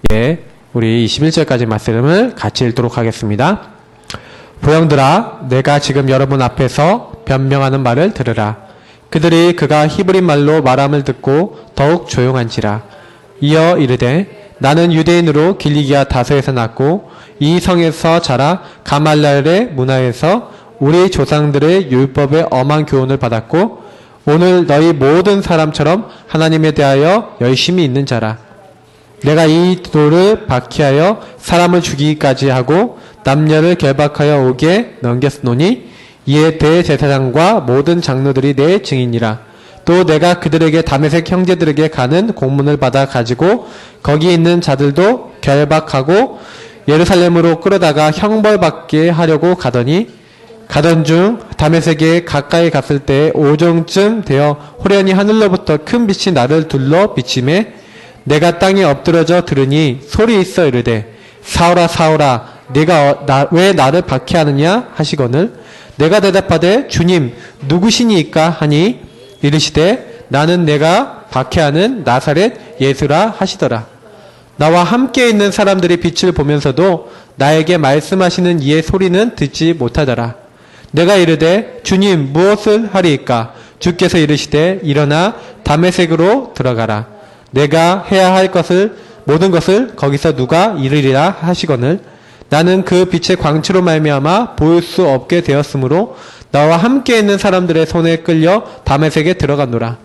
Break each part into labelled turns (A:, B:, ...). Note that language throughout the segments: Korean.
A: 네, 우리 21절까지 말씀을 같이 읽도록 하겠습니다. 보영들아, 내가 지금 여러분 앞에서 변명하는 말을 들으라. 그들이 그가 히브리 말로 말함을 듣고 더욱 조용한지라. 이어 이르되 나는 유대인으로 길리기아 다소에서 났고 이 성에서 자라 가말랄의 문화에서 우리 조상들의 율법의 엄한 교훈을 받았고 오늘 너희 모든 사람처럼 하나님에 대하여 열심히 있는 자라. 내가 이 돌을 박해하여 사람을 죽이기까지 하고 남녀를 결박하여 옥에 넘겼노니 이에 대제사장과 모든 장로들이 내 증인이라. 또 내가 그들에게 다메섹 형제들에게 가는 공문을 받아 가지고 거기 있는 자들도 결박하고 예루살렘으로 끌어다가 형벌받게 하려고 가던 중 다메섹에 가까이 갔을 때 오정쯤 되어 호련히 하늘로부터 큰 빛이 나를 둘러 비치매 내가 땅에 엎드러져 들으니 소리 있어 이르되 사울아 사울아 네가 왜 나를 박해하느냐 하시거늘 내가 대답하되 주님 누구시니까 하니 이르시되 나는 내가 박해하는 나사렛 예수라 하시더라. 나와 함께 있는 사람들이 빛을 보면서도 나에게 말씀하시는 이의 소리는 듣지 못하더라. 내가 이르되 주님 무엇을 하리이까? 주께서 이르시되 일어나 다메섹으로 들어가라. 내가 해야 할 모든 것을 거기서 누가 이르리라 하시거늘 나는 그 빛의 광채로 말미암아 보일 수 없게 되었으므로 나와 함께 있는 사람들의 손에 끌려 다메섹에 들어가노라.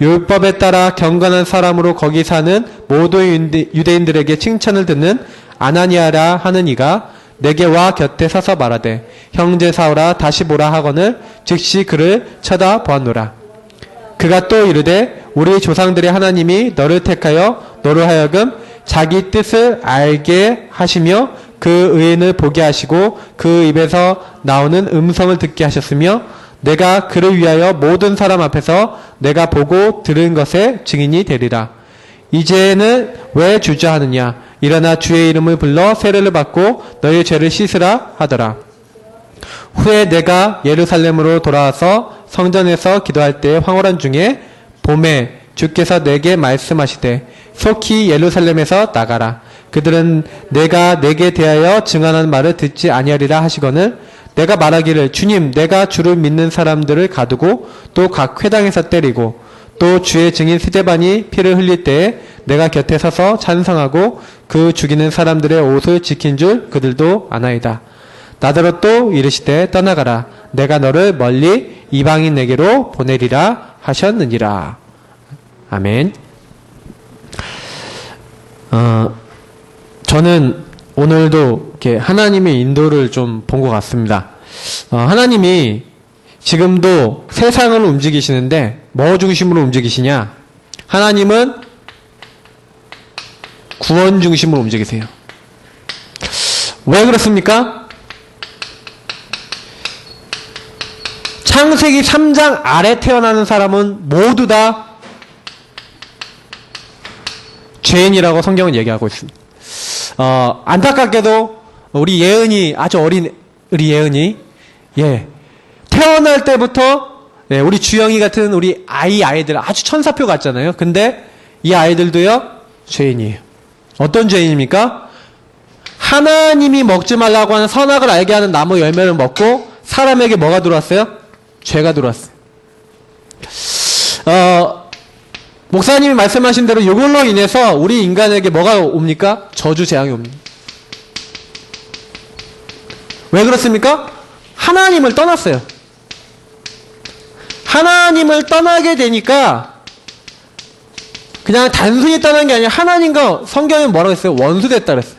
A: 율법에 따라 경건한 사람으로 거기 사는 모든 유대인들에게 칭찬을 듣는 아나니아라 하는 이가 내게 와 곁에 서서 말하되 형제 사울아 다시 보라 하거늘 즉시 그를 쳐다보았노라. 그가 또 이르되 우리 조상들의 하나님이 너를 택하여 너로 하여금 자기 뜻을 알게 하시며 그 의인을 보게 하시고 그 입에서 나오는 음성을 듣게 하셨으며 내가 그를 위하여 모든 사람 앞에서 내가 보고 들은 것의 증인이 되리라. 이제는 왜 주저하느냐? 일어나 주의 이름을 불러 세례를 받고 너의 죄를 씻으라 하더라. 후에 내가 예루살렘으로 돌아와서 성전에서 기도할 때 황홀한 중에 봄에 주께서 내게 말씀하시되 속히 예루살렘에서 나가라. 그들은 내가 내게 대하여 증언하는 말을 듣지 아니하리라 하시거늘 내가 말하기를 주님 내가 주를 믿는 사람들을 가두고 또 각 회당에서 때리고 또 주의 증인 스데반이 피를 흘릴 때에 내가 곁에 서서 찬성하고 그 죽이는 사람들의 옷을 지킨 줄 그들도 아나이다. 나더러 또 이르시되 떠나가라. 내가 너를 멀리 이방인에게로 보내리라 하셨느니라. 아멘. 저는 오늘도 이렇게 하나님의 인도를 좀 본 것 같습니다. 하나님이 지금도 세상을 움직이시는데 뭐 중심으로 움직이시냐? 하나님은 구원 중심으로 움직이세요. 왜 그렇습니까? 창세기 3장 아래 태어나는 사람은 모두 다 죄인이라고 성경은 얘기하고 있습니다. 안타깝게도 우리 예은이 아주 어린 우리 예은이 태어날 때부터 우리 주영이 같은 우리 아이들 아주 천사표 같잖아요. 근데 이 아이들도요 죄인이에요. 어떤 죄인입니까? 하나님이 먹지 말라고 하는 선악을 알게 하는 나무 열매를 먹고 사람에게 뭐가 들어왔어요? 죄가 들어왔어요. 목사님이 말씀하신 대로 이걸로 인해서 우리 인간에게 뭐가 옵니까? 저주 재앙이 옵니다. 왜 그렇습니까? 하나님을 떠났어요. 하나님을 떠나게 되니까 그냥 단순히 떠난 게 아니라 하나님과 성경에 뭐라고 했어요? 원수됐다 그랬어요.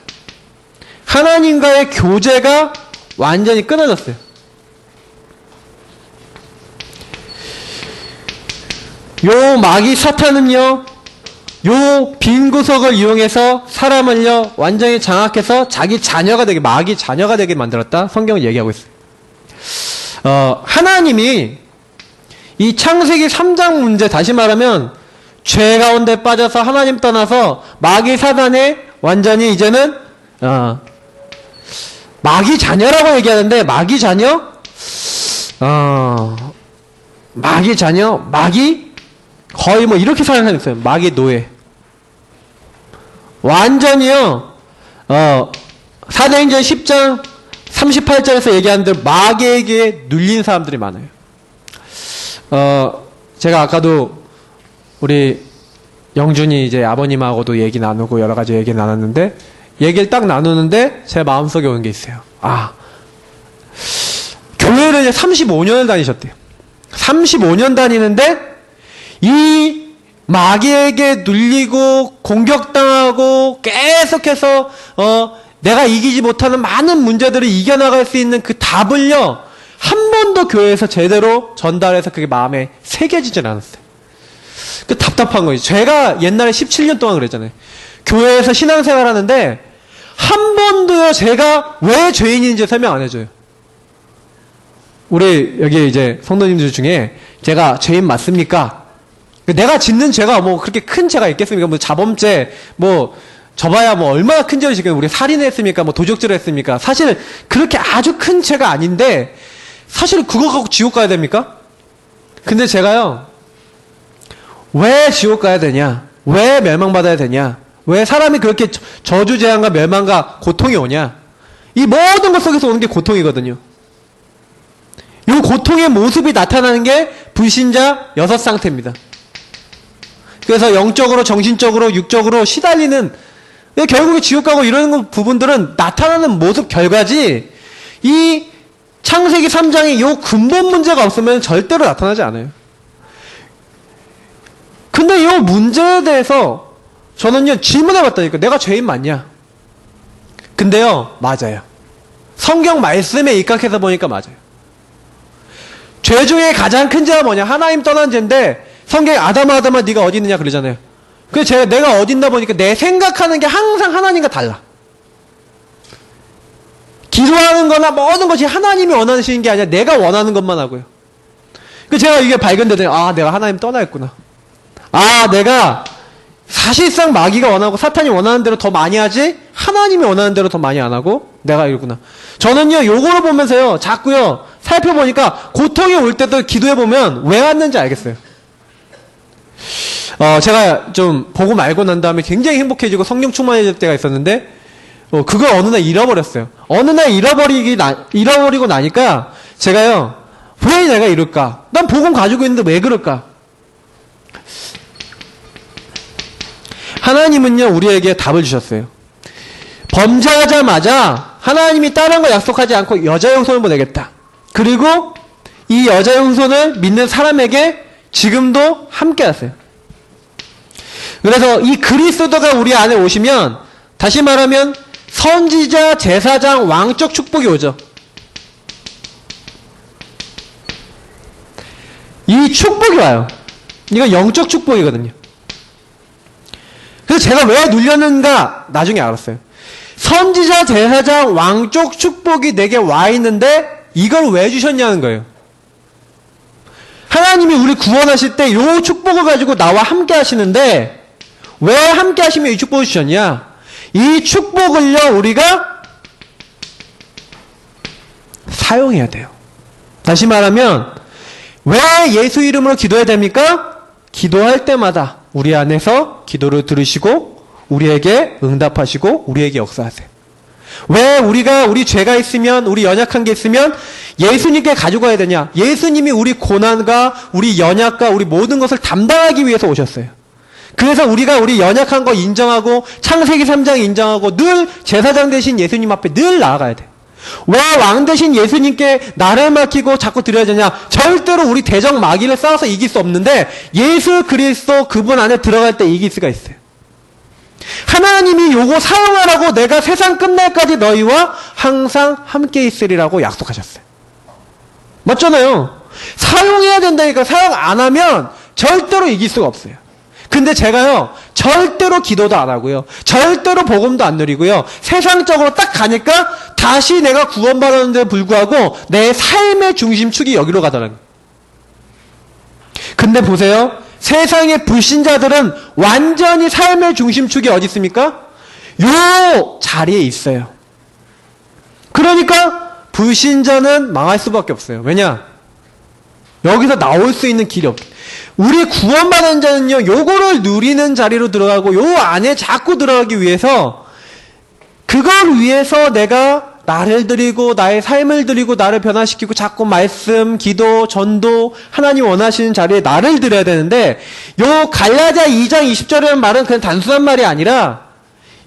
A: 하나님과의 교제가 완전히 끊어졌어요. 요 마귀 사탄은요, 요 빈 구석을 이용해서 사람을요, 완전히 장악해서 자기 자녀가 되게, 마귀 자녀가 되게 만들었다? 성경은 얘기하고 있어요. 하나님이 이 창세기 3장 문제, 다시 말하면, 죄 가운데 빠져서 하나님 떠나서 마귀 사단에 완전히 이제는, 마귀 자녀라고 얘기하는데, 마귀 자녀? 마귀 자녀? 마귀? 거의 뭐 이렇게 사용하고 있어요. 마귀 노예. 완전히요, 사도행전 10장 38절에서 얘기하는 대로 마귀에게 눌린 사람들이 많아요. 제가 아까도 우리 영준이 이제 아버님하고도 얘기 나누고 여러 가지 얘기 나눴는데, 얘기를 딱 나누는데 제 마음속에 오는 게 있어요. 교회를 이제 35년을 다니셨대요. 35년 다니는데 이 마귀에게 눌리고 공격당하고 계속해서 내가 이기지 못하는 많은 문제들을 이겨나갈 수 있는 그 답을요, 한 번도 교회에서 제대로 전달해서 그게 마음에 새겨지질 않았어요. 그 답답한 거예요. 제가 옛날에 17년 동안 그랬잖아요. 교회에서 신앙생활 하는데 한 번도요, 제가 왜 죄인인지 설명 안 해줘요. 우리 여기 이제 성도님들 중에 제가 죄인 맞습니까? 내가 짓는 죄가 뭐 그렇게 큰 죄가 있겠습니까? 뭐 자범죄, 뭐 저봐야 뭐 얼마나 큰 죄를 지금 우리 살인했습니까? 뭐 도적질을 했습니까? 사실 그렇게 아주 큰 죄가 아닌데 사실 그거 갖고 지옥 가야 됩니까? 근데 제가요, 왜 지옥 가야 되냐? 왜 멸망받아야 되냐? 왜 사람이 그렇게 저주재앙과 멸망과 고통이 오냐? 이 모든 것 속에서 오는 게 고통이거든요. 이 고통의 모습이 나타나는 게 불신자 6상태입니다. 그래서 영적으로, 정신적으로, 육적으로 시달리는, 결국에 지옥 가고 이런 부분들은 나타나는 모습 결과지, 이 창세기 3장의 이 근본 문제가 없으면 절대로 나타나지 않아요. 근데 이 문제에 대해서 저는요, 질문해봤다니까. 내가 죄인 맞냐? 근데요, 맞아요. 성경 말씀에 입각해서 보니까 맞아요. 죄 중에 가장 큰 죄가 뭐냐? 하나님 떠난 죄인데, 성경에 아담아 네가 어디 있느냐 그러잖아요. 그래서 내가 어디 있나 보니까 내 생각하는 게 항상 하나님과 달라. 기도하는 거나 모든 것이 하나님이 원하시는 게 아니라 내가 원하는 것만 하고요. 그래서 제가 이게 발견되더니, 내가 하나님 떠나 있구나. 내가 사실상 마귀가 원하고 사탄이 원하는 대로 더 많이 하지 하나님이 원하는 대로 더 많이 안 하고 내가 이러구나. 저는요, 요거를 보면서요, 자꾸요, 살펴보니까 고통이 올 때도 기도해보면 왜 왔는지 알겠어요. 제가 좀 보고 말고 난 다음에 굉장히 행복해지고 성령 충만해질 때가 있었는데, 그걸 어느 날 잃어버렸어요. 어느 날 잃어버리고 나니까 제가요, 왜 내가 이럴까? 난 복음 가지고 있는데 왜 그럴까? 하나님은요, 우리에게 답을 주셨어요. 범죄하자마자 하나님이 다른 거 약속하지 않고 여자 영손을 보내겠다. 그리고 이 여자 영손을 믿는 사람에게 지금도 함께 하세요. 그래서 이 그리스도가 우리 안에 오시면, 다시 말하면 선지자, 제사장, 왕적 축복이 오죠. 이 축복이 와요. 이건 영적 축복이거든요. 그래서 제가 왜 눌렸는가 나중에 알았어요. 선지자, 제사장, 왕족 축복이 내게 와 있는데 이걸 왜 주셨냐는 거예요. 하나님이 우리 구원하실 때 이 축복을 가지고 나와 함께 하시는데, 왜 함께 하시며 이 축복을 주셨냐? 이 축복을요, 우리가 사용해야 돼요. 다시 말하면 왜 예수 이름으로 기도해야 됩니까? 기도할 때마다 우리 안에서 기도를 들으시고 우리에게 응답하시고 우리에게 역사하세요. 왜 우리 죄가 있으면, 우리 연약한 게 있으면 예수님께 가지고 가야 되냐? 예수님이 우리 고난과 우리 연약과 우리 모든 것을 담당하기 위해서 오셨어요. 그래서 우리가 우리 연약한 거 인정하고 창세기 3장 인정하고 늘 제사장 되신 예수님 앞에 늘 나아가야 돼. 왜 왕 되신 예수님께 나를 맡기고 자꾸 드려야 되냐? 절대로 우리 대적 마귀를 싸워서 이길 수 없는데 예수 그리스도 그분 안에 들어갈 때 이길 수가 있어요. 하나님이 요거 사용하라고 내가 세상 끝날까지 너희와 항상 함께 있으리라고 약속하셨어요. 맞잖아요. 사용해야 된다니까. 사용 안 하면 절대로 이길 수가 없어요. 근데 제가요, 절대로 기도도 안 하고요, 절대로 복음도 안 누리고요, 세상적으로 딱 가니까 다시 내가 구원받았는데 불구하고 내 삶의 중심축이 여기로 가더라고요. 근데 보세요. 세상의 불신자들은 완전히 삶의 중심축이 어디 있습니까? 요 자리에 있어요. 그러니까 불신자는 망할 수밖에 없어요. 왜냐? 여기서 나올 수 있는 길이 없게. 우리 구원받은 자는요, 요거를 누리는 자리로 들어가고, 요 안에 자꾸 들어가기 위해서, 그걸 위해서 내가 나를 드리고, 나의 삶을 드리고, 나를 변화시키고, 자꾸 말씀, 기도, 전도, 하나님 원하시는 자리에 나를 드려야 되는데, 요 갈라디아 2장 20절이라는 말은 그냥 단순한 말이 아니라,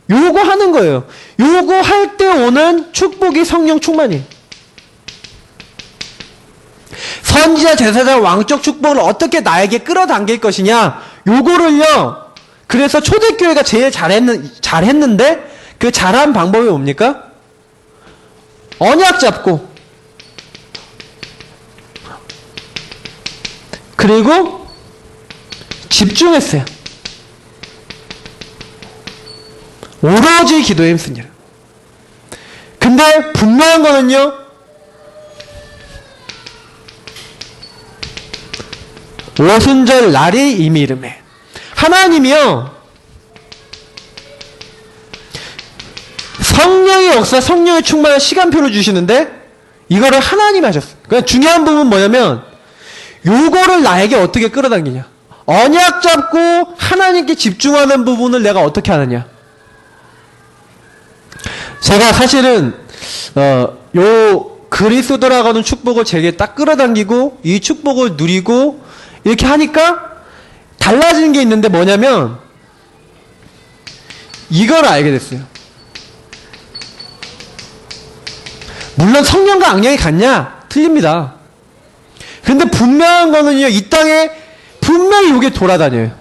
A: 요거 하는 거예요. 요거 할 때 오는 축복이 성령 충만이에요. 선지자, 제사장, 왕적 축복을 어떻게 나에게 끌어당길 것이냐, 요거를요, 그래서 초대교회가 제일 잘했는데, 그 잘한 방법이 뭡니까? 언약 잡고, 그리고 집중했어요. 오로지 기도에 힘쓴 일. 근데 분명한 거는요, 오순절 날이 이미 이름에 하나님이요, 성령의 역사, 성령의 충만한 시간표를 주시는데 이거를 하나님이 하셨어요. 그러니까 중요한 부분은 뭐냐면 요거를 나에게 어떻게 끌어당기냐, 언약 잡고 하나님께 집중하는 부분을 내가 어떻게 하느냐. 제가 사실은 요 그리스도라고 하는 축복을 제게 딱 끌어당기고 이 축복을 누리고 이렇게 하니까 달라지는 게 있는데 뭐냐면 이걸 알게 됐어요. 물론 성령과 악령이 같냐? 틀립니다. 근데 분명한 거는요, 이 땅에 분명히 이게 돌아다녀요.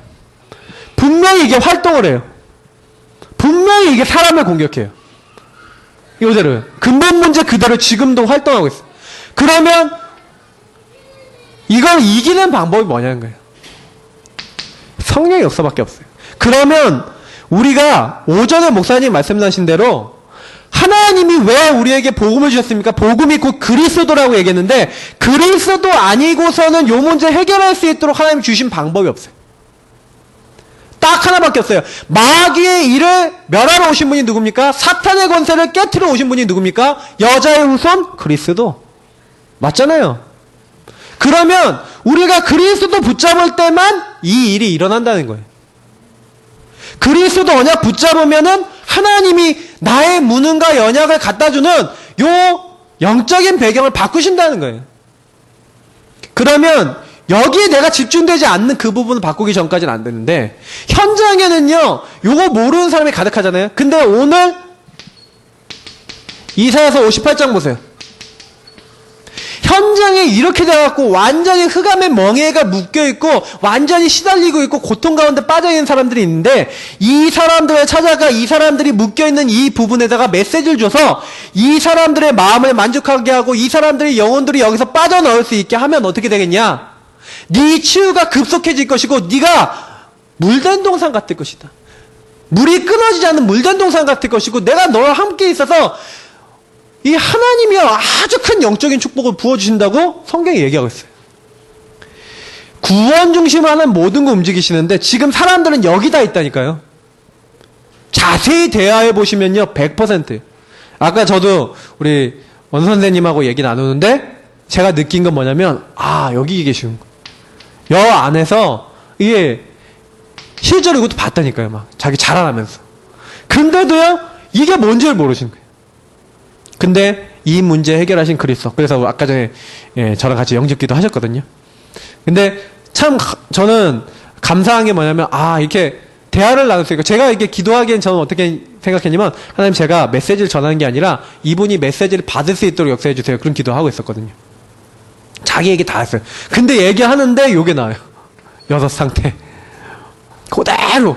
A: 분명히 이게 활동을 해요. 분명히 이게 사람을 공격해요. 이거대로요. 근본 문제 그대로 지금도 활동하고 있어요. 그러면 이걸 이기는 방법이 뭐냐는 거예요. 성령의 역사밖에 없어요. 그러면 우리가 오전에 목사님 말씀하신 대로 하나님이 왜 우리에게 복음을 주셨습니까? 복음이 곧 그리스도라고 얘기했는데 그리스도 아니고서는 요 문제 해결할 수 있도록 하나님 주신 방법이 없어요. 딱 하나밖에 없어요. 마귀의 일을 멸하러 오신 분이 누굽니까? 사탄의 권세를 깨트려 오신 분이 누굽니까? 여자의 후손 그리스도. 맞잖아요. 그러면 우리가 그리스도 붙잡을 때만 이 일이 일어난다는 거예요. 그리스도 언약 붙잡으면은 하나님이 나의 무능과 연약을 갖다주는 요 영적인 배경을 바꾸신다는 거예요. 그러면 여기에 내가 집중되지 않는 그 부분을 바꾸기 전까지는 안 되는데 현장에는요 요거 모르는 사람이 가득하잖아요. 근데 오늘 이사야서 58장 보세요. 현장에 이렇게 돼갖고 완전히 흑암의 멍에가 묶여있고 완전히 시달리고 있고 고통 가운데 빠져있는 사람들이 있는데 이 사람들을 찾아가 이 사람들이 묶여있는 이 부분에다가 메시지를 줘서 이 사람들의 마음을 만족하게 하고 이 사람들의 영혼들이 여기서 빠져나올 수 있게 하면 어떻게 되겠냐? 네 치유가 급속해질 것이고 네가 물된 동산 같을 것이다. 물이 끊어지지 않는 물된 동산 같을 것이고 내가 너와 함께 있어서 이 하나님이 아주 큰 영적인 축복을 부어주신다고 성경이 얘기하고 있어요. 구원 중심으로 하는 모든 거 움직이시는데 지금 사람들은 여기다 있다니까요. 자세히 대화해 보시면요 100%. 아까 저도 우리 원 선생님하고 얘기 나누는데 제가 느낀 건 뭐냐면 여기 계시는 거. 여 안에서 이게 실제로 이것도 봤다니까요. 막 자기 자랑하면서. 근데도요 이게 뭔지를 모르시는 거예요. 근데 이 문제 해결하신 그리스도. 그래서 아까 전에 저랑 같이 영접기도 하셨거든요. 근데 참 저는 감사한 게 뭐냐면 이렇게 대화를 나눴으니까 제가 이렇게 기도하기엔 저는 어떻게 생각했냐면 하나님 제가 메시지를 전하는 게 아니라 이분이 메시지를 받을 수 있도록 역사해 주세요. 그런 기도하고 있었거든요. 자기 얘기 다 했어요. 근데 얘기하는데 요게 나와요. 여섯 상태 그대로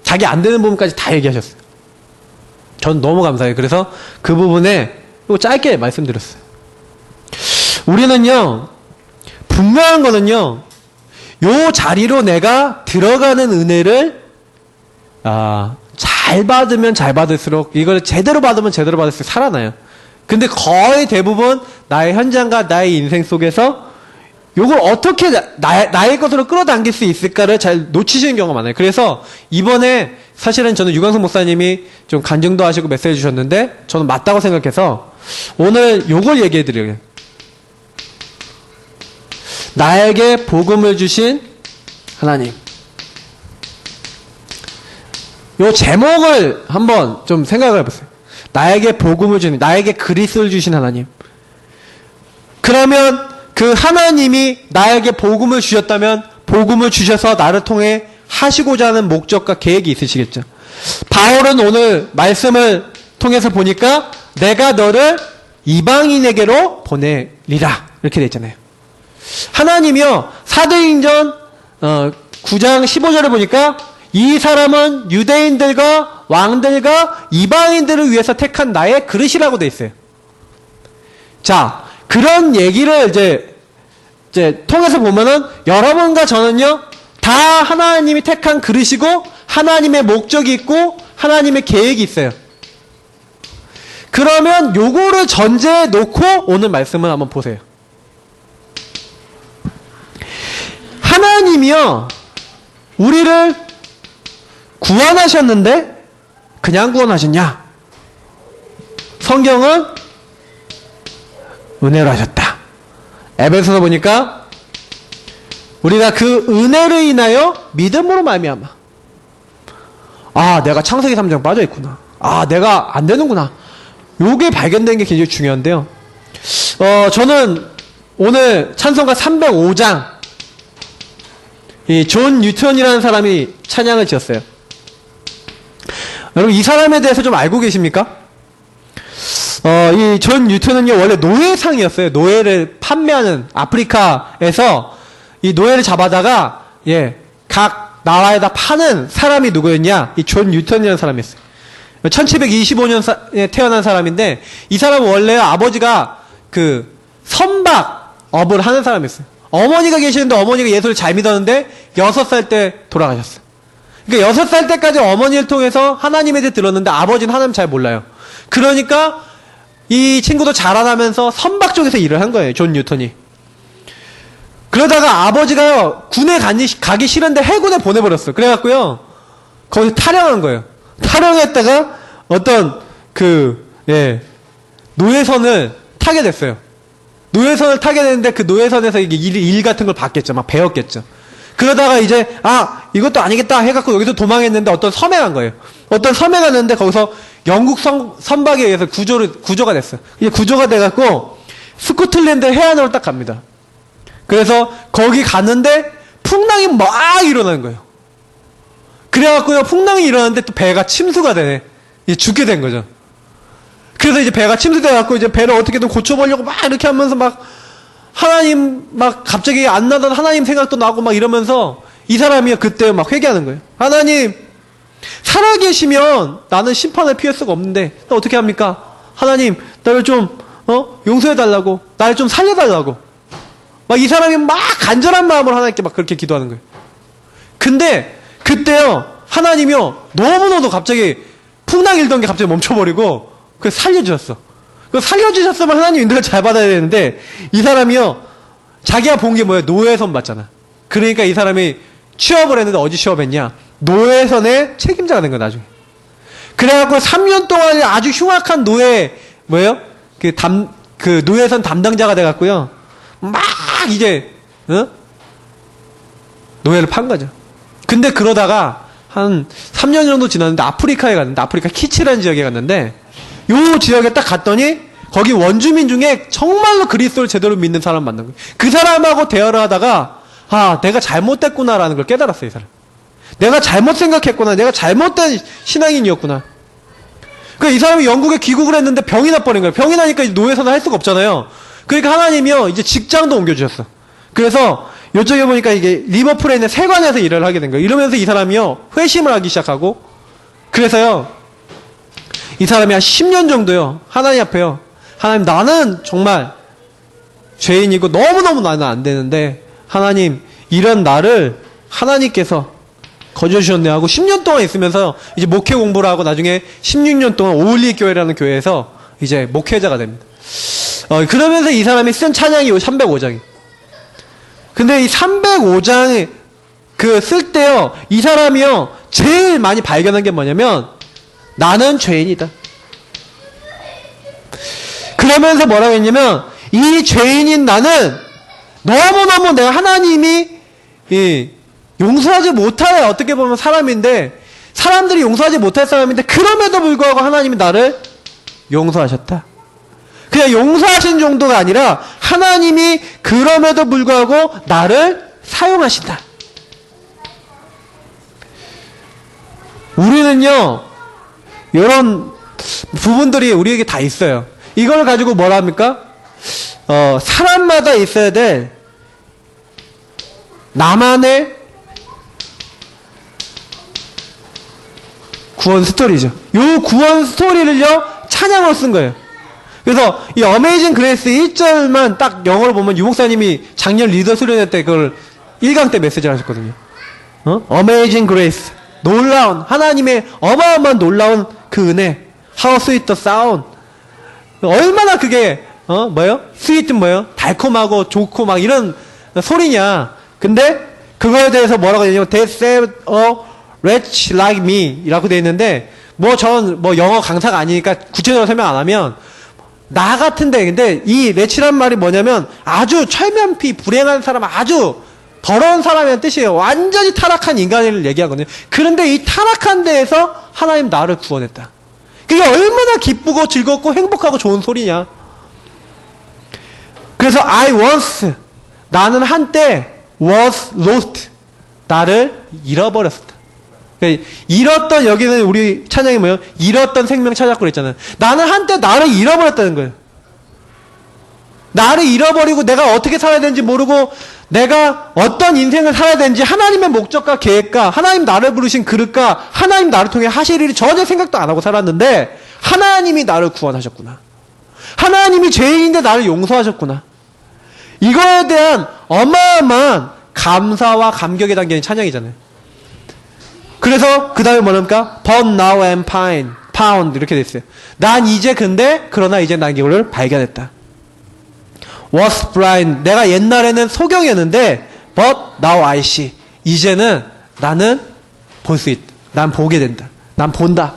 A: 자기 안 되는 부분까지 다 얘기하셨어요. 전 너무 감사해요. 그래서 그 부분에 짧게 말씀드렸어요. 우리는요 분명한 거는요 요 자리로 내가 들어가는 은혜를 잘 받으면 잘 받을수록 이걸 제대로 받으면 제대로 받을수록 살아나요. 근데 거의 대부분 나의 현장과 나의 인생 속에서 요걸 어떻게 나의 것으로 끌어당길 수 있을까를 잘 놓치시는 경우가 많아요. 그래서 이번에 사실은 저는 유광석 목사님이 좀 간증도 하시고 메시지 주셨는데 저는 맞다고 생각해서 오늘 요걸 얘기해 드려요. 나에게 복음을 주신 하나님. 요 제목을 한번 좀 생각을 해보세요. 나에게 복음을 주신, 나에게 그리스도를 주신 하나님. 그러면 그 하나님이 나에게 복음을 주셨다면 복음을 주셔서 나를 통해 하시고자 하는 목적과 계획이 있으시겠죠. 바울은 오늘 말씀을 통해서 보니까 내가 너를 이방인에게로 보내리라 이렇게 돼 있잖아요. 하나님이요, 사도행전 9장 15절을 보니까 이 사람은 유대인들과 왕들과 이방인들을 위해서 택한 나의 그릇이라고 돼 있어요. 자, 그런 얘기를 이제 통해서 보면은 여러분과 저는요, 다 하나님이 택한 그릇이고 하나님의 목적이 있고 하나님의 계획이 있어요. 그러면 요거를 전제해 놓고 오늘 말씀을 한번 보세요. 하나님이요, 우리를 구원하셨는데 그냥 구원하셨냐? 성경은 은혜로 하셨다. 에베소서 보니까 우리가 그 은혜를 인하여 믿음으로 말미암아. 아, 내가 창세기 3장 빠져있구나. 아, 내가 안 되는구나. 요게 발견된 게 굉장히 중요한데요. 저는 오늘 찬송가 305장 이 존 뉴턴이라는 사람이 찬양을 지었어요. 여러분, 이 사람에 대해서 좀 알고 계십니까? 이 존 뉴턴은요, 원래 노예상이었어요. 노예를 판매하는 아프리카에서 이 노예를 잡아다가, 각 나라에다 파는 사람이 누구였냐? 이 존 뉴턴이라는 사람이었어요. 1725년에 태어난 사람인데, 이 사람은 원래 아버지가 그 선박업을 하는 사람이었어요. 어머니가 계시는데 어머니가 예수를 잘 믿었는데 6살 때 돌아가셨어요. 그러니까 6살 때까지 어머니를 통해서 하나님에 대해 들었는데 아버지는 하나님 잘 몰라요. 그러니까 이 친구도 자라나면서 선박 쪽에서 일을 한 거예요. 존 뉴턴이. 그러다가 아버지가 군에 가기 싫은데 해군에 보내버렸어요. 그래갖고요, 거기서 탈영한 거예요. 탈영했다가 어떤 노예선을 타게 됐어요. 노예선을 타게 됐는데 그 노예선에서 이게 일 같은 걸 봤겠죠. 막 배웠겠죠. 그러다가 이제 이것도 아니겠다 해갖고 여기서 도망했는데 어떤 섬에 간 거예요. 어떤 섬에 갔는데 거기서 영국 선박에 의해서 구조가 됐어요. 이제 구조가 돼갖고 스코틀랜드 해안으로 딱 갑니다. 그래서 거기 갔는데 풍랑이 막 일어나는 거예요. 그래갖고요, 풍랑이 일어났는데 또 배가 침수가 되네. 이제 죽게 된 거죠. 그래서 이제 배가 침수돼갖고 이제 배를 어떻게든 고쳐보려고 막 이렇게 하면서 막 하나님 막 갑자기 안 나던 하나님 생각도 나고 막 이러면서 이 사람이 그때 막 회개하는 거예요. 하나님, 살아계시면 나는 심판을 피할 수가 없는데 나 어떻게 합니까? 하나님, 나를 좀 용서해달라고, 나를 좀 살려달라고. 막 이 사람이 막 간절한 마음으로 하나님께 막 그렇게 기도하는 거예요. 근데 그때요, 하나님이요, 너무너무 갑자기 풍랑 일던 게 갑자기 멈춰버리고 그래서 살려주셨어. 그 살려주셨으면 하나님 인도를 잘 받아야 되는데 이 사람이요, 자기가 본 게 뭐예요? 노예선 봤잖아. 그러니까 이 사람이 취업을 했는데 어디 취업했냐? 노예선의 책임자가 된 거야, 나중에. 그래갖고 3년 동안 아주 흉악한 그 노예선 담당자가 돼갖고요, 막 이제 노예를 판 거죠. 근데 그러다가 한 3년 정도 지났는데 아프리카에 갔는데, 아프리카 키치라는 지역에 갔는데, 요 지역에 딱 갔더니 거기 원주민 중에 정말로 그리스도를 제대로 믿는 사람 만난 거예요. 그 사람하고 대화를 하다가 내가 잘못됐구나라는 걸 깨달았어요. 이 사람. 내가 잘못 생각했구나. 내가 잘못된 신앙인이었구나. 그러니까 이 사람이 영국에 귀국을 했는데 병이 나버린 거예요. 병이 나니까 노예선을 할 수가 없잖아요. 그러니까 하나님이요, 이제 직장도 옮겨주셨어. 그래서 요쪽에 보니까 이게 리버풀에 있는 세관에서 일을 하게 된 거예요. 이러면서 이 사람이요, 회심을 하기 시작하고, 그래서요, 이 사람이 한 10년 정도요, 하나님 앞에요, 하나님, 나는 정말 죄인이고 너무너무 나는 안 되는데 하나님, 이런 나를 하나님께서 거저주셨네 하고 10년 동안 있으면서 이제 목회 공부를 하고 나중에 16년 동안 오울리 교회라는 교회에서 이제 목회자가 됩니다. 그러면서 이 사람이 쓴 찬양이 305장이. 근데 이 305장 쓸 때요, 이 사람이요, 제일 많이 발견한 게 뭐냐면, 나는 죄인이다. 그러면서 뭐라고 했냐면, 이 죄인인 나는 너무너무 내가 하나님이 용서하지 못할 어떻게 보면 사람인데, 사람들이 용서하지 못할 사람인데 그럼에도 불구하고 하나님이 나를 용서하셨다. 그냥 용서하신 정도가 아니라 하나님이 그럼에도 불구하고 나를 사용하신다. 우리는요, 이런 부분들이 우리에게 다 있어요. 이걸 가지고 뭐라 합니까? 사람마다 있어야 될 나만의 구원 스토리죠. 요 구원 스토리를요, 찬양으로 쓴 거예요. 그래서 이 어메이징 그레이스 1절만 딱 영어로 보면 유목사님이 작년 리더 수련회 때 그걸 1강 때 메시지를 하셨거든요. 어메이징 그레이스. 놀라운, 하나님의 어마어마한 놀라운 그 은혜. How sweet the sound. 얼마나 그게, 뭐예요? 스윗은 뭐예요? 달콤하고 좋고 막 이런 소리냐. 근데 그거에 대해서 뭐라고 되냐면, They saved a wretch like me. 이라고 되어 있는데, 전 영어 강사가 아니니까 구체적으로 설명 안 하면, 나 같은데, 근데 이 wretch란 말이 뭐냐면, 아주 철면피, 불행한 사람, 아주 더러운 사람이라는 뜻이에요. 완전히 타락한 인간을 얘기하거든요. 그런데 이 타락한 데에서 하나님 나를 구원했다. 그게 얼마나 기쁘고 즐겁고 행복하고 좋은 소리냐. 그래서 I once, 나는 한때 was lost, 나를 잃어버렸다. 잃었던, 여기는 우리 찬양이 뭐예요? 잃었던 생명 찾았고 그랬잖아요. 나는 한때 나를 잃어버렸다는 거예요. 나를 잃어버리고 내가 어떻게 살아야 되는지 모르고 내가 어떤 인생을 살아야 되는지, 하나님의 목적과 계획과 하나님 나를 부르신 그릇과 하나님 나를 통해 하실 일이 전혀 생각도 안 하고 살았는데, 하나님이 나를 구원하셨구나. 하나님이 죄인인데 나를 용서하셨구나. 이거에 대한 어마어마한 감사와 감격에 담긴 찬양이잖아요. 그래서 그 다음에 뭐랍니까? But now I'm found 이렇게 돼 있어요. 난 이제 그러나 이제 난 이거를 발견했다. Was blind, 내가 옛날에는 소경이었는데 but now I see, 이제는 나는 볼 수 있다. 난 보게 된다. 난 본다.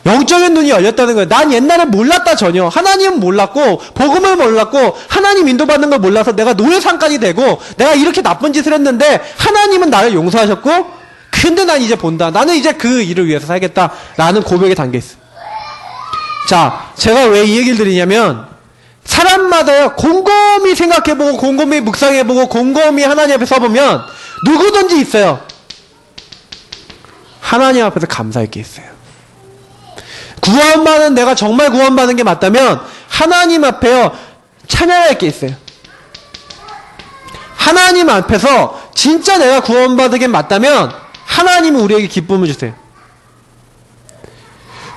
A: 영적인 눈이 열렸다는 거예요. 난 옛날에 몰랐다. 전혀 하나님은 몰랐고 복음을 몰랐고 하나님 인도받는 걸 몰라서 내가 노예상까지 되고 내가 이렇게 나쁜 짓을 했는데 하나님은 나를 용서하셨고, 근데 난 이제 본다. 나는 이제 그 일을 위해서 살겠다 라는 고백에 담겨있어요. 자, 제가 왜 이 얘기를 드리냐면, 사람마다요, 곰곰이 생각해보고 곰곰이 묵상해보고 곰곰이 하나님 앞에 서보면 누구든지 있어요. 하나님 앞에서 감사할 게 있어요. 구원받은, 내가 정말 구원받은 게 맞다면 하나님 앞에요, 찬양할 게 있어요. 하나님 앞에서 진짜 내가 구원받은 게 맞다면 하나님은 우리에게 기쁨을 주세요.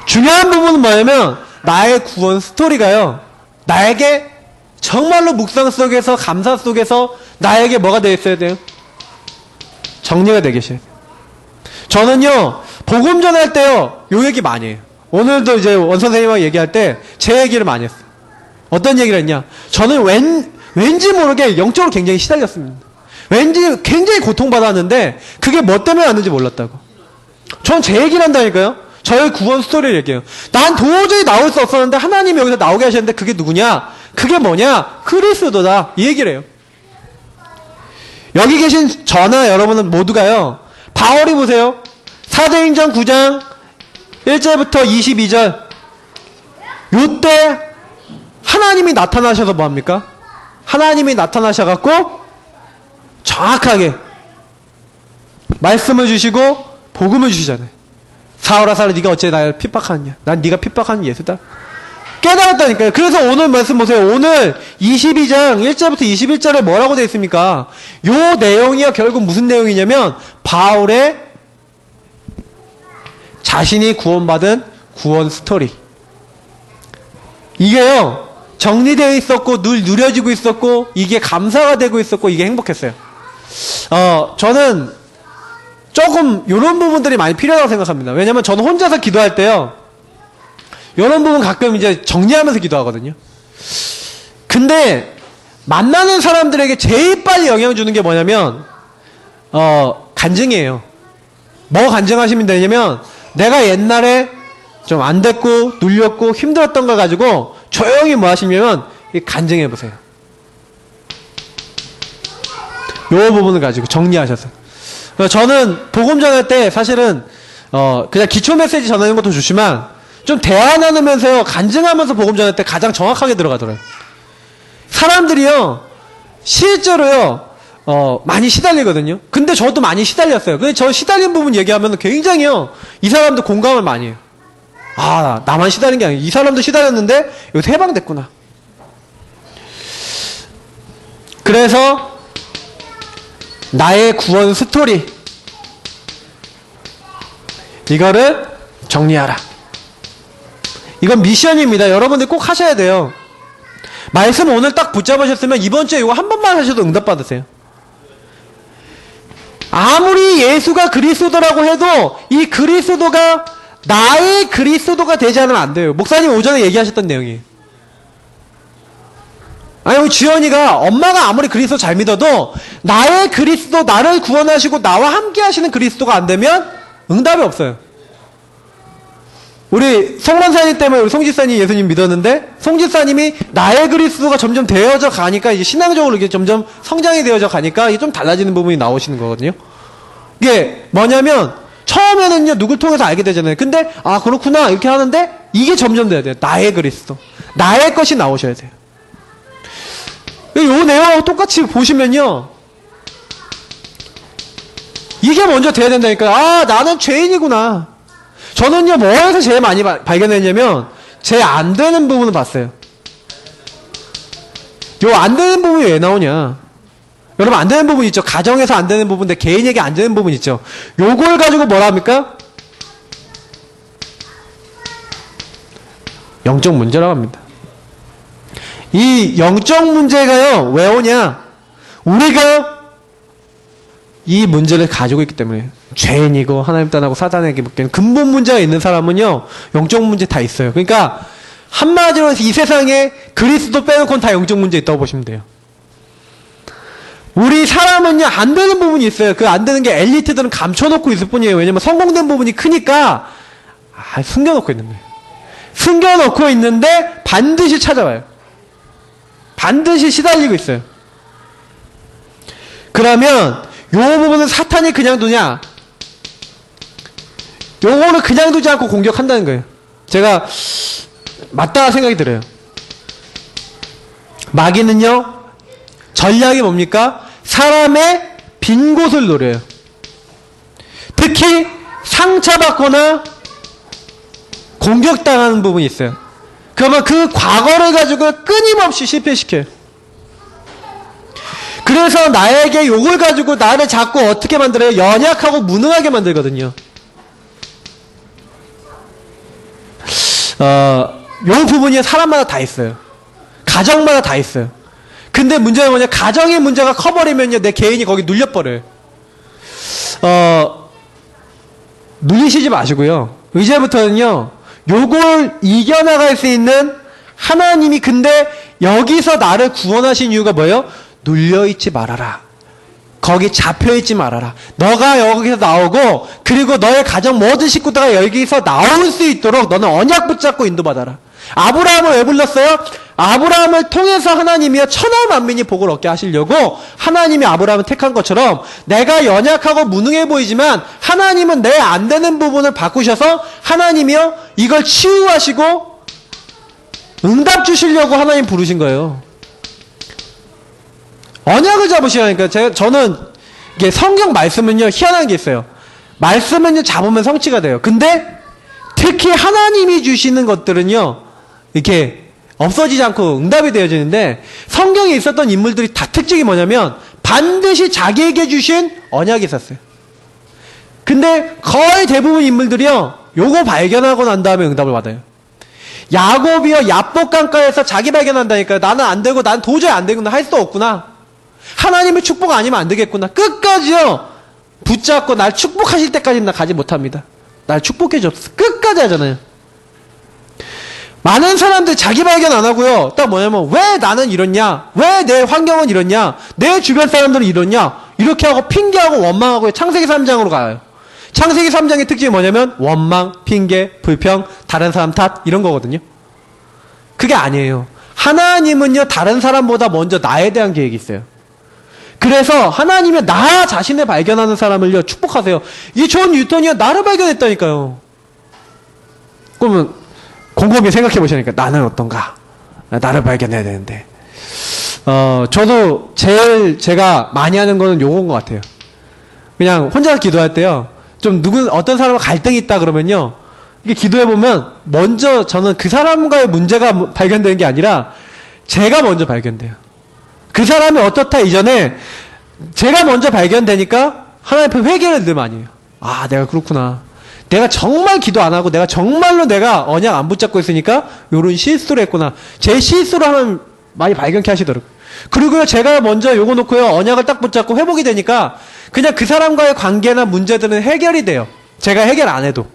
A: 중요한 부분은 뭐냐면, 나의 구원 스토리가요, 나에게 정말로 묵상 속에서, 감사 속에서 나에게 뭐가 되어 있어야 돼요? 정리가 되게 하셔야 돼요. 저는요, 복음 전할 때요, 요 얘기 많이 해요. 오늘도 이제 원선생님하고 얘기할 때 제 얘기를 많이 했어요. 어떤 얘기를 했냐? 저는 왠지 모르게 영적으로 굉장히 시달렸습니다. 왠지 굉장히 고통받았는데 그게 뭐 때문에 왔는지 몰랐다고. 전 제 얘기를 한다니까요. 저의 구원 스토리를 얘기해요. 난 도저히 나올 수 없었는데 하나님이 여기서 나오게 하셨는데 그게 누구냐? 그게 뭐냐? 그리스도다. 이 얘기를 해요. 여기 계신 저나 여러분은 모두가요, 바울이 보세요. 사도행전 9장 1절부터 22절, 요때 하나님이 나타나셔서 뭐합니까? 하나님이 나타나셔갖고 정확하게 말씀을 주시고 복음을 주시잖아요. 사울아 사울아 네가 어째 나를 핍박하느냐? 난 네가 핍박하는 예수다. 깨달았다니까요. 그래서 오늘 말씀 보세요. 오늘 22장 1절부터 21절에 뭐라고 되어 있습니까? 요 내용이요, 결국 무슨 내용이냐면 바울의 자신이 구원받은 구원 스토리. 이게요, 정리되어 있었고 늘 누려지고 있었고 이게 감사가 되고 있었고 이게 행복했어요. 저는 조금 이런 부분들이 많이 필요하다고 생각합니다. 왜냐면 저는 혼자서 기도할 때요, 이런 부분 가끔 이제 정리하면서 기도하거든요. 근데 만나는 사람들에게 제일 빨리 영향 주는 게 뭐냐면 간증이에요. 뭐 간증하시면 되냐면, 내가 옛날에 좀 안 됐고 눌렸고 힘들었던 걸 가지고 조용히 뭐 하시냐면 간증해 보세요. 요 부분을 가지고 정리하셔서. 저는 복음 전할 때 사실은 그냥 기초 메시지 전하는 것도 좋지만 좀 대화 나누면서 간증하면서 복음 전할 때 가장 정확하게 들어가더라고요. 사람들이요 실제로요 많이 시달리거든요. 근데 저도 많이 시달렸어요. 근데 저 시달린 부분 얘기하면 굉장히요 이 사람도 공감을 많이 해요. 아, 나만 시달린 게 아니고 이 사람도 시달렸는데 여기서 해방됐구나. 그래서 나의 구원 스토리 이거를 정리하라. 이건 미션입니다. 여러분들 꼭 하셔야 돼요. 말씀 오늘 딱 붙잡으셨으면 이번 주에 이거 한 번만 하셔도 응답받으세요. 아무리 예수가 그리스도라고 해도 이 그리스도가 나의 그리스도가 되지 않으면 안 돼요. 목사님 오전에 얘기하셨던 내용이에요. 아니 우리 주연이가 엄마가 아무리 그리스도 잘 믿어도 나의 그리스도, 나를 구원하시고 나와 함께 하시는 그리스도가 안 되면 응답이 없어요. 우리 송만사님 때문에 우리 송지사님 예수님 믿었는데 송지사님이 나의 그리스도가 점점 되어져 가니까 이제 신앙적으로 이게 점점 성장이 되어져 가니까 이게 좀 달라지는 부분이 나오시는 거거든요. 이게 뭐냐면 처음에는요 누굴 통해서 알게 되잖아요. 근데 아 그렇구나 이렇게 하는데 이게 점점 돼야 돼요. 나의 그리스도, 나의 것이 나오셔야 돼요. 이 내용하고 똑같이 보시면요 이게 먼저 돼야 된다니까요. 아 나는 죄인이구나. 저는요 뭐에서 제일 많이 발견했냐면 제 안 되는 부분을 봤어요. 요 안 되는 부분이 왜 나오냐. 여러분 안 되는 부분 있죠. 가정에서 안 되는 부분, 내 개인에게 안 되는 부분 있죠. 요걸 가지고 뭐라 합니까? 영적 문제라고 합니다. 이 영적 문제가요 왜 오냐. 우리가 이 문제를 가지고 있기 때문에. 죄인이고 하나님 떠나고 사단에게 묶이는 근본 문제가 있는 사람은요 영적 문제 다 있어요. 그러니까 한마디로 해서 이 세상에 그리스도 빼놓고는 다 영적 문제 있다고 보시면 돼요. 우리 사람은요 안 되는 부분이 있어요. 그 안 되는 게 엘리트들은 감춰놓고 있을 뿐이에요. 왜냐면 성공된 부분이 크니까 숨겨놓고 있는 거예요. 숨겨놓고 있는데 반드시 찾아와요. 반드시 시달리고 있어요. 그러면 요 부분은 사탄이 그냥 두냐? 요거를 그냥 두지 않고 공격한다는 거예요. 제가 맞다 생각이 들어요. 마귀는요 전략이 뭡니까? 사람의 빈 곳을 노려요. 특히 상처받거나 공격당하는 부분이 있어요. 그러면 그 과거를 가지고 끊임없이 실패시켜요. 그래서 나에게 요걸 가지고 나를 자꾸 어떻게 만들어요? 연약하고 무능하게 만들거든요. 요 부분이 사람마다 다 있어요. 가정마다 다 있어요. 근데 문제는 뭐냐? 가정의 문제가 커버리면요 내 개인이 거기 눌려버려요. 눌리시지 마시고요. 이제부터는요 요걸 이겨나갈 수 있는 하나님이 근데 여기서 나를 구원하신 이유가 뭐예요? 눌려있지 말아라. 거기 잡혀있지 말아라. 너가 여기서 나오고 그리고 너의 가정 모든 식구들가 여기서 나올 수 있도록 너는 언약 붙잡고 인도받아라. 아브라함을 왜 불렀어요? 아브라함을 통해서 하나님이여 천하 만민이 복을 얻게 하시려고 하나님이 아브라함을 택한 것처럼 내가 연약하고 무능해 보이지만 하나님은 내 안 되는 부분을 바꾸셔서 하나님이여 이걸 치유하시고 응답 주시려고 하나님 부르신 거예요. 언약을 잡으시라니까. 저는 이게 성경 말씀은요 희한한 게 있어요. 말씀은요 잡으면 성취가 돼요. 근데 특히 하나님이 주시는 것들은요 이렇게 없어지지 않고 응답이 되어지는데 성경에 있었던 인물들이 다 특징이 뭐냐면 반드시 자기에게 주신 언약이 있었어요. 근데 거의 대부분 인물들이요 요거 발견하고 난 다음에 응답을 받아요. 야곱이요 야복 강가에서 자기 발견한다니까요. 나는 안 되고 난 도저히 안 되구나. 할 수 없구나. 하나님의 축복 아니면 안 되겠구나. 끝까지요 붙잡고 날 축복하실 때까지는 나 가지 못합니다. 날 축복해 줬어. 끝까지 하잖아요. 많은 사람들 자기 발견 안 하고요. 딱 뭐냐면 왜 나는 이렇냐? 왜 내 환경은 이렇냐? 내 주변 사람들은 이렇냐? 이렇게 하고 핑계하고 원망하고 창세기 3장으로 가요. 창세기 3장의 특징이 뭐냐면 원망, 핑계, 불평, 다른 사람 탓 이런 거거든요. 그게 아니에요. 하나님은요 다른 사람보다 먼저 나에 대한 계획이 있어요. 그래서 하나님의 나 자신을 발견하는 사람을요, 축복하세요. 이 존 뉴턴이요, 나를 발견했다니까요. 그러면 곰곰이 생각해 보시니까 나는 어떤가? 나를 발견해야 되는데. 저도 제일 제가 많이 하는 거는 요건 것 같아요. 그냥 혼자 기도할 때요, 좀 어떤 사람과 갈등이 있다 그러면요, 이게 기도해 보면 먼저 저는 그 사람과의 문제가 발견되는 게 아니라 제가 먼저 발견돼요. 그 사람이 어떻다 이전에 제가 먼저 발견되니까 하나님 앞에 회개를 늘 많이 해요. 아, 내가 그렇구나. 내가 정말 기도 안 하고 내가 정말로 내가 언약 안 붙잡고 있으니까 요런 실수를 했구나. 제 실수를 하면 많이 발견케 하시더라고요. 그리고요, 제가 먼저 요거 놓고요, 언약을 딱 붙잡고 회복이 되니까 그냥 그 사람과의 관계나 문제들은 해결이 돼요. 제가 해결 안 해도.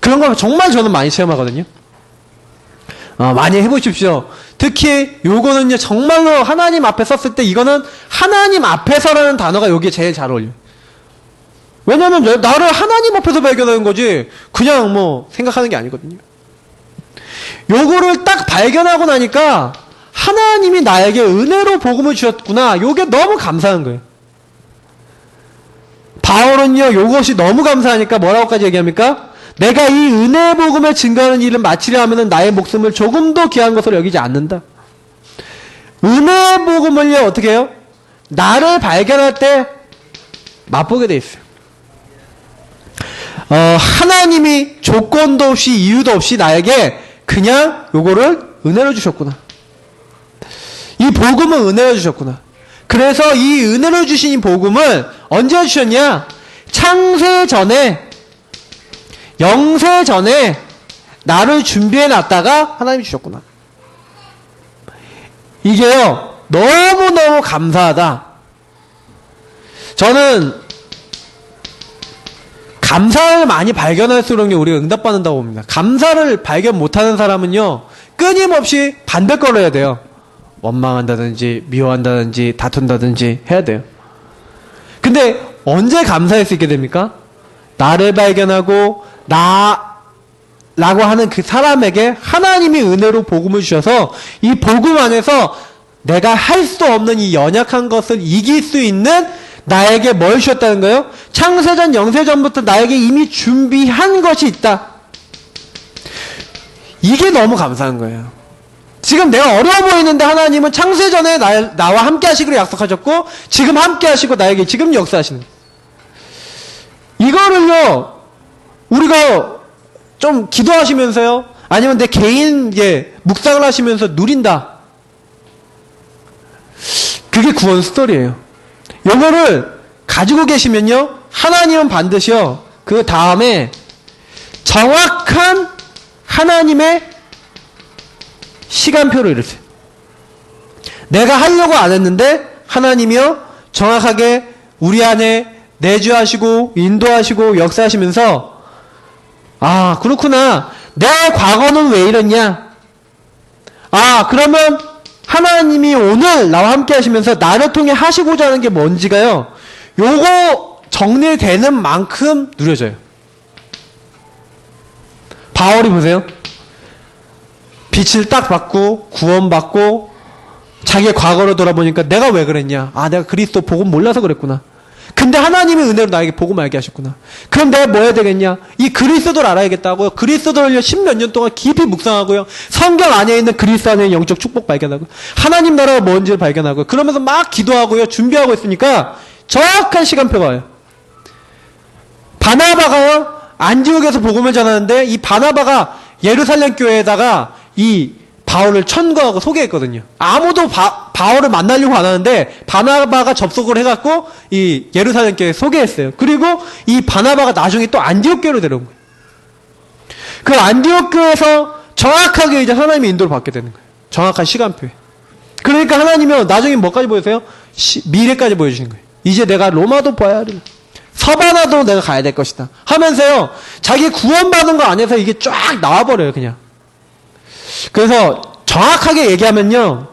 A: 그런 거 정말 저는 많이 체험하거든요. 많이 해보십시오. 특히 요거는요, 정말로 하나님 앞에 섰을 때 이거는 하나님 앞에서라는 단어가 여기에 제일 잘 어울려요. 왜냐면 나를 하나님 앞에서 발견하는 거지 그냥 뭐 생각하는 게 아니거든요. 요거를 딱 발견하고 나니까 하나님이 나에게 은혜로 복음을 주셨구나, 요게 너무 감사한 거예요. 바울은요, 요것이 너무 감사하니까 뭐라고까지 얘기합니까? 내가 이 은혜의 복음을 증거하는 일을 마치려 하면 나의 목숨을 조금도 귀한 것으로 여기지 않는다. 은혜의 복음을요, 어떻게 해요? 나를 발견할 때 맛보게 돼 있어요. 하나님이 조건도 없이 이유도 없이 나에게 그냥 요거를 은혜로 주셨구나. 이 복음은 은혜로 주셨구나. 그래서 이 은혜로 주신 이 복음을 언제 주셨냐? 창세 전에, 영세 전에 나를 준비해 놨다가 하나님이 주셨구나. 이게요, 너무너무 감사하다. 저는 감사를 많이 발견할수록 우리가 응답받는다고 봅니다. 감사를 발견 못하는 사람은요, 끊임없이 반대 걸로 해야 돼요. 원망한다든지 미워한다든지 다툰다든지 해야 돼요. 근데 언제 감사할 수 있게 됩니까? 나를 발견하고 나라고 하는 그 사람에게 하나님이 은혜로 복음을 주셔서 이 복음 안에서 내가 할 수 없는 이 연약한 것을 이길 수 있는 나에게 뭘 주셨다는 거예요? 창세전 영세전부터 나에게 이미 준비한 것이 있다. 이게 너무 감사한 거예요. 지금 내가 어려워 보이는데 하나님은 창세전에 나와 함께 하시기로 약속하셨고 지금 함께 하시고 나에게 지금 역사하시는 거예요. 이거를요, 우리가 좀 기도하시면서요, 아니면 내 개인 묵상을 하시면서 누린다. 그게 구원 스토리예요. 요거를 가지고 계시면요, 하나님은 반드시요, 그 다음에 정확한 하나님의 시간표를 이루세요. 내가 하려고 안 했는데 하나님이요, 정확하게 우리 안에 내주하시고 인도하시고 역사하시면서, 아, 그렇구나, 내 과거는 왜 이랬냐, 아, 그러면 하나님이 오늘 나와 함께 하시면서 나를 통해 하시고자 하는 게 뭔지가요, 요거 정리되는 만큼 누려져요. 바울이 보세요. 빛을 딱 받고 구원받고 자기의 과거로 돌아보니까 내가 왜 그랬냐, 아, 내가 그리스도 복음 몰라서 그랬구나. 근데 하나님의 은혜로 나에게 복음 알게 하셨구나. 그럼 내가 뭐 해야 되겠냐, 이 그리스도를 알아야겠다고요. 그리스도를 10몇 년 동안 깊이 묵상하고요, 성경 안에 있는 그리스도 안에 영적 축복 발견하고 하나님 나라가 뭔지를 발견하고요, 그러면서 막 기도하고요, 준비하고 있으니까 정확한 시간표가 와요. 바나바가요, 안디옥에서 복음을 전하는데 이 바나바가 예루살렘 교회에다가 이 바울을 천거하고 소개했거든요. 아무도 바울을 만나려고 안 하는데 바나바가 접속을 해갖고 이 예루살렘 교회에 소개했어요. 그리고 이 바나바가 나중에 또 안디옥 교회로 데려온 거예요. 그 안디옥 교회에서 정확하게 이제 하나님의 인도를 받게 되는 거예요. 정확한 시간표에. 그러니까 하나님은 나중에 뭐까지 보여주세요? 미래까지 보여주시는 거예요. 이제 내가 로마도 봐야 하리라, 서바나도 내가 가야 될 것이다 하면서요, 자기 구원받은 거 안에서 이게 쫙 나와버려요, 그냥. 그래서 정확하게 얘기하면요,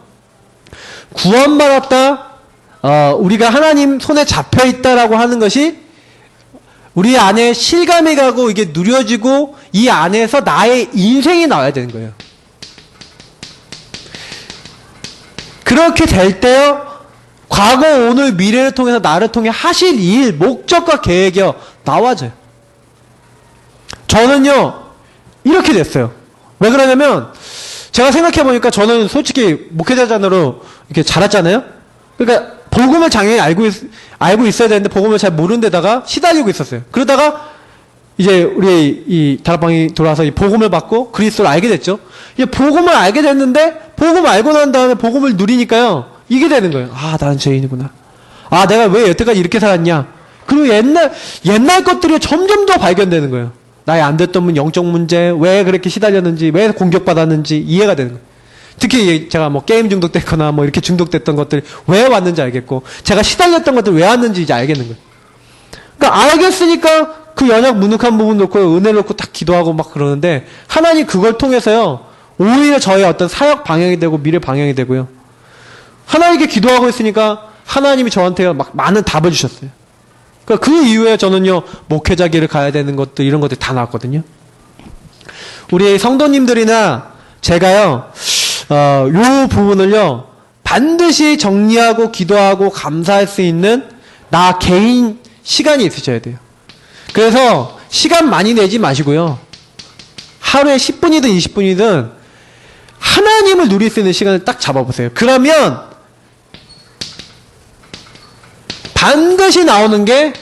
A: 구원받았다, 우리가 하나님 손에 잡혀있다라고 하는 것이 우리 안에 실감이 가고 이게 누려지고 이 안에서 나의 인생이 나와야 되는 거예요. 그렇게 될 때요, 과거, 오늘, 미래를 통해서 나를 통해 하실 일, 목적과 계획이요. 나와져요. 저는요, 이렇게 됐어요. 왜 그러냐면, 제가 생각해보니까 저는 솔직히 목회자전으로 이렇게 자랐잖아요? 그러니까, 복음을 당연히 알고 있어야 되는데, 복음을 잘 모르는 데다가 시달리고 있었어요. 그러다가, 이제 우리 이 다락방이 돌아와서 이 복음을 받고 그리스도를 알게 됐죠. 이제 복음을 알게 됐는데 복음을 알고 난 다음에 복음을 누리니까요. 이게 되는 거예요. 아, 나는 죄인이구나. 아, 내가 왜 여태까지 이렇게 살았냐. 그리고 옛날 것들이 점점 더 발견되는 거예요. 나의 안 됐던 영적 문제, 왜 그렇게 시달렸는지, 왜 공격받았는지 이해가 되는 거예요. 특히 제가 뭐 게임 중독됐거나 뭐 이렇게 중독됐던 것들이 왜 왔는지 알겠고, 제가 시달렸던 것들이 왜 왔는지 이제 알겠는 거예요. 그러니까 알겠으니까 그 연약 문득한 부분 놓고 은혜 놓고 딱 기도하고 막 그러는데, 하나님 그걸 통해서요, 오히려 저의 어떤 사역 방향이 되고 미래 방향이 되고요. 하나님께 기도하고 있으니까 하나님이 저한테 막 많은 답을 주셨어요. 그러니까 그 이후에 저는요, 목회자 길을 가야 되는 것들, 이런 것들이 다 나왔거든요. 우리 성도님들이나 제가요, 요 부분을요, 반드시 정리하고 기도하고 감사할 수 있는 나 개인 시간이 있으셔야 돼요. 그래서 시간 많이 내지 마시고요. 하루에 10분이든 20분이든 하나님을 누릴 수 있는 시간을 딱 잡아보세요. 그러면 반드시 나오는 게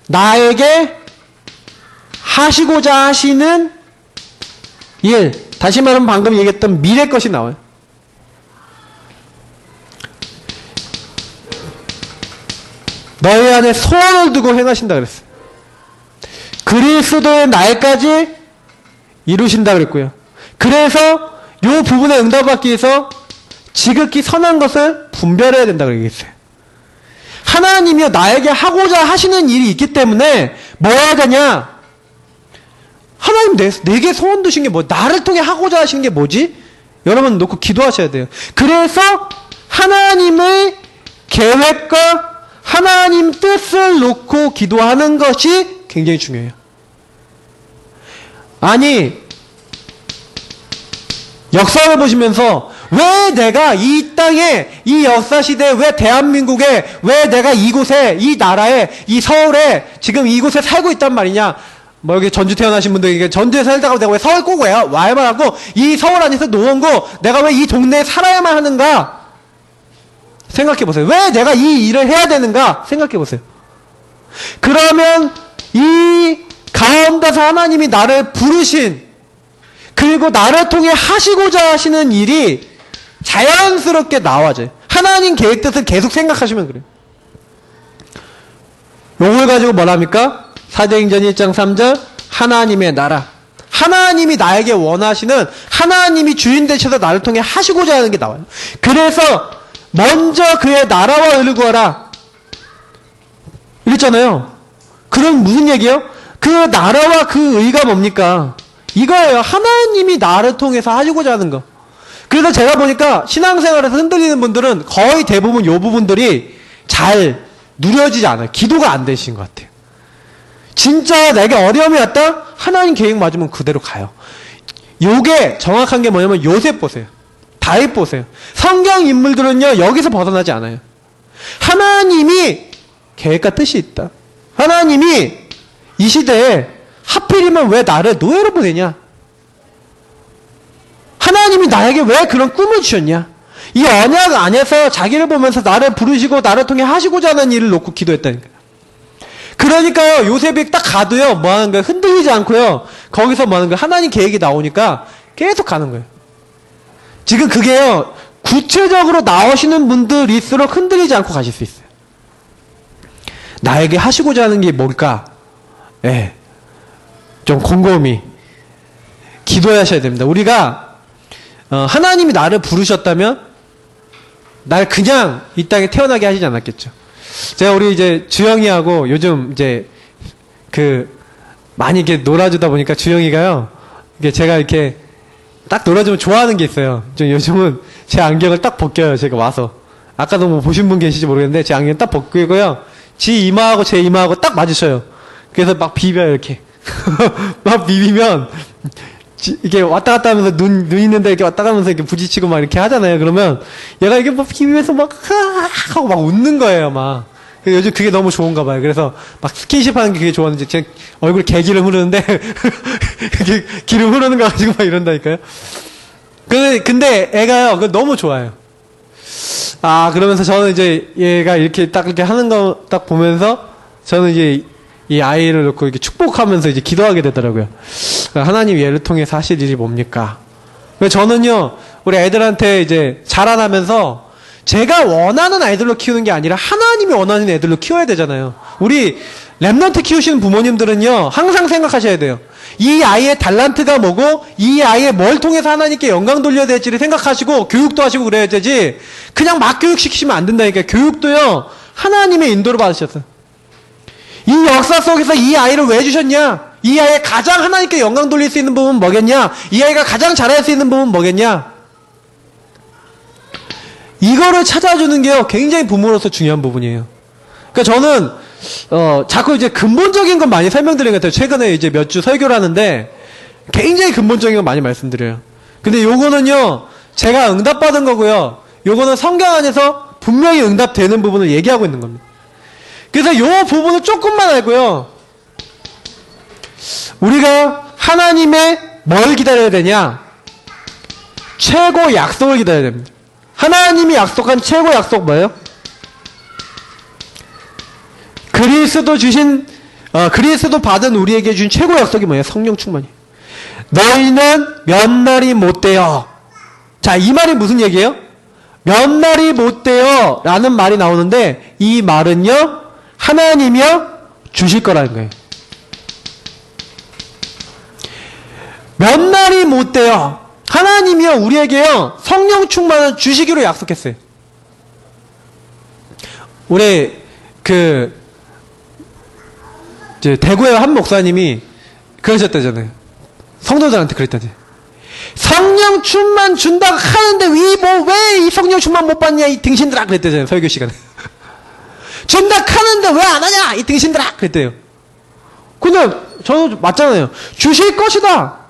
A: 나에게 하시고자 하시는 일, 다시 말하면 방금 얘기했던 미래 것이 나와요. 너희 안에 소원을 두고 행하신다 그랬어요. 그리스도의 날까지 이루신다 그랬고요. 그래서 이 부분에 응답받기 위해서 지극히 선한 것을 분별해야 된다 그랬어요. 하나님이요, 나에게 하고자 하시는 일이 있기 때문에 뭐 해야 되냐? 하나님 내게 소원 두신 게 뭐, 나를 통해 하고자 하시는 게 뭐지? 여러분 놓고 기도하셔야 돼요. 그래서 하나님의 계획과 하나님 뜻을 놓고 기도하는 것이 굉장히 중요해요. 아니, 역사를 보시면서 왜 내가 이 땅에, 이 역사시대에, 왜 대한민국에, 왜 내가 이곳에, 이 나라에, 이 서울에, 지금 이곳에 살고 있단 말이냐. 뭐 여기 전주 태어나신 분들에게 전주에 살다가 내가 왜 서울 꼭 와야만 하고, 이 서울 안에서 노원구, 내가 왜 이 동네에 살아야만 하는가? 생각해보세요. 왜 내가 이 일을 해야 되는가? 생각해보세요. 그러면 이 가운데서 하나님이 나를 부르신, 그리고 나를 통해 하시고자 하시는 일이 자연스럽게 나와져요. 하나님 계획 뜻을 계속 생각하시면 그래요. 요걸 가지고 뭐랍니까? 사도행전 1장 3절 하나님의 나라. 하나님이 나에게 원하시는, 하나님이 주인 되셔서 나를 통해 하시고자 하는 게 나와요. 그래서 먼저 그의 나라와 의를 구하라 이랬잖아요. 그럼 무슨 얘기예요? 그 나라와 그 의가 뭡니까? 이거예요. 하나님이 나를 통해서 하시고자 하는 거. 그래서 제가 보니까 신앙생활에서 흔들리는 분들은 거의 대부분 이 부분들이 잘 누려지지 않아요. 기도가 안 되신 것 같아요. 진짜 내게 어려움이 왔다? 하나님 계획 맞으면 그대로 가요. 요게 정확한 게 뭐냐면 요셉 보세요. 다윗 보세요. 성경 인물들은요, 여기서 벗어나지 않아요. 하나님이 계획과 뜻이 있다. 하나님이 이 시대에 하필이면 왜 나를 노예로 보내냐? 하나님이 나에게 왜 그런 꿈을 주셨냐? 이 언약 안에서 자기를 보면서 나를 부르시고 나를 통해 하시고자 하는 일을 놓고 기도했다니까요. 그러니까요, 요셉이 딱 가도요, 뭐 하는 거예요? 흔들리지 않고요, 거기서 뭐 하는 거예요? 하나님 계획이 나오니까 계속 가는 거예요. 지금 그게요, 구체적으로 나오시는 분들일수록 흔들리지 않고 가실 수 있어요. 나에게 하시고자 하는 게 뭘까? 예. 좀 곰곰이 기도하셔야 됩니다. 우리가 하나님이 나를 부르셨다면 날 그냥 이 땅에 태어나게 하시지 않았겠죠. 제가 우리 이제 주영이하고 요즘 이제 많이 이렇게 놀아주다 보니까 주영이가요, 이게 제가 이렇게 딱 놀아주면 좋아하는 게 있어요. 좀 요즘은 제 안경을 딱 벗겨요. 제가 와서. 아까도 뭐 보신 분 계실지 모르겠는데 제 안경 딱 벗기고요, 지 이마하고 제 이마하고 딱 맞으셔요. 그래서 막 비벼요, 이렇게. 막 비비면 이게 왔다 갔다 하면서 눈 있는데 이렇게 왔다 가면서 이렇게 부딪히고 막 이렇게 하잖아요. 그러면 얘가 이게 막 비비면서 막 하고 막 웃는 거예요, 막. 요즘 그게 너무 좋은가 봐요. 그래서 막 스킨십 하는 게 그게 좋았는지 제 얼굴에 개기름 흐르는데 그게 기름 흐르는 거 가지고 막 이런다니까요. 근데 애가요, 그거 너무 좋아요. 아, 그러면서 저는 이제 얘가 이렇게 딱 이렇게 하는 거 딱 보면서 저는 이제 이 아이를 놓고 이렇게 축복하면서 이제 기도하게 되더라고요. 하나님 얘를 통해서 하실 일이 뭡니까? 저는요, 우리 애들한테 이제 자라나면서 제가 원하는 아이들로 키우는 게 아니라 하나님이 원하는 애들로 키워야 되잖아요. 우리 랩런트 키우시는 부모님들은요, 항상 생각하셔야 돼요. 이 아이의 달란트가 뭐고 이 아이의 뭘 통해서 하나님께 영광 돌려야 될지를 생각하시고 교육도 하시고 그래야 되지, 그냥 막 교육시키시면 안 된다니까. 교육도요, 하나님의 인도를 받으셨어요. 이 역사 속에서 이 아이를 왜 주셨냐? 이 아이의 가장 하나님께 영광 돌릴 수 있는 부분은 뭐겠냐? 이 아이가 가장 잘할 수 있는 부분은 뭐겠냐? 이거를 찾아주는 게요, 굉장히 부모로서 중요한 부분이에요. 그러니까 저는 자꾸 이제 근본적인 건 많이 설명드리는 것 같아요. 최근에 이제 몇 주 설교를 하는데 굉장히 근본적인 건 많이 말씀드려요. 근데 요거는요, 제가 응답받은 거고요, 요거는 성경 안에서 분명히 응답되는 부분을 얘기하고 있는 겁니다. 그래서 요 부분을 조금만 알고요, 우리가 하나님의 뭘 기다려야 되냐? 최고 약속을 기다려야 됩니다. 하나님이 약속한 최고 약속 뭐예요? 그리스도 받은 우리에게 준 최고 약속이 뭐예요? 성령 충만이에요. 너희는 몇 날이 못 되어. 자, 이 말이 무슨 얘기예요? 몇 날이 못 되어 라는 말이 나오는데, 이 말은요, 하나님이요 주실 거라는 거예요. 몇 날이 못 되어. 하나님이요 우리에게요 성령 충만을 주시기로 약속했어요. 우리 이제 대구의 한 목사님이 그러셨다잖아요. 성도들한테 그랬다지. 성령 충만 준다고 하는데 왜 이 성령 충만 못 받냐 이 등신들아, 그랬대잖아요, 설교 시간에. 준다 하는데 왜 안 하냐 이 등신들아, 그랬대요. 근데 저는 맞잖아요. 주실 것이다.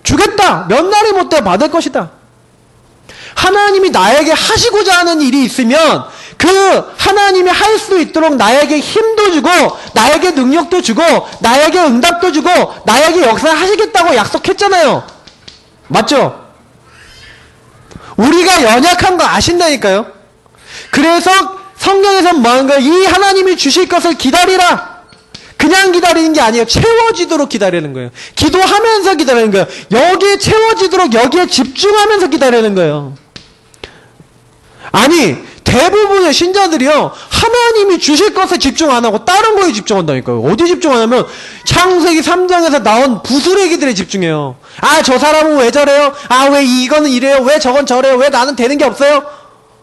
A: 주겠다. 몇 날이 못 돼 받을 것이다. 하나님이 나에게 하시고자 하는 일이 있으면 그 하나님이 할 수 있도록 나에게 힘도 주고 나에게 능력도 주고 나에게 응답도 주고 나에게 역사하시겠다고 약속했잖아요. 맞죠? 우리가 연약한 거 아신다니까요. 그래서 성경에서 뭐 하는 거예요? 이 하나님이 주실 것을 기다리라. 그냥 기다리는 게 아니에요. 채워지도록 기다리는 거예요. 기도하면서 기다리는 거예요. 여기에 채워지도록 여기에 집중하면서 기다리는 거예요. 아니, 대부분의 신자들이요, 하나님이 주실 것에 집중 안 하고 다른 거에 집중한다니까요. 어디 집중하냐면 창세기 3장에서 나온 부스레기들에 집중해요. 아, 저 사람은 왜 저래요? 아, 왜 이거는 이래요? 왜 저건 저래요? 왜 나는 되는 게 없어요?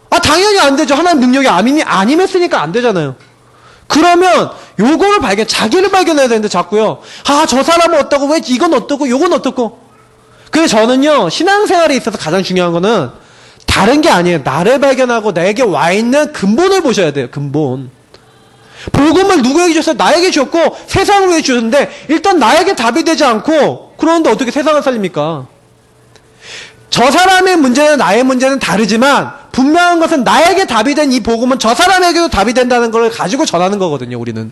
A: 아, 당연히 안 되죠. 하나님 능력이 아님했으니까 안 되잖아요. 그러면 요거를 자기를 발견해야 되는데 자꾸요, 아, 저 사람은 어떠고, 왜 이건 어떠고, 요건 어떠고. 그래서 저는요, 신앙생활에 있어서 가장 중요한 거는 다른 게 아니에요. 나를 발견하고 나에게 와 있는 근본을 보셔야 돼요. 근본. 복음을 누구에게 주셨어요? 나에게 주셨고 세상을 위해 주셨는데 일단 나에게 답이 되지 않고, 그런데 어떻게 세상을 살립니까? 저 사람의 문제는 나의 문제는 다르지만 분명한 것은 나에게 답이 된 이 복음은 저 사람에게도 답이 된다는 걸 가지고 전하는 거거든요, 우리는.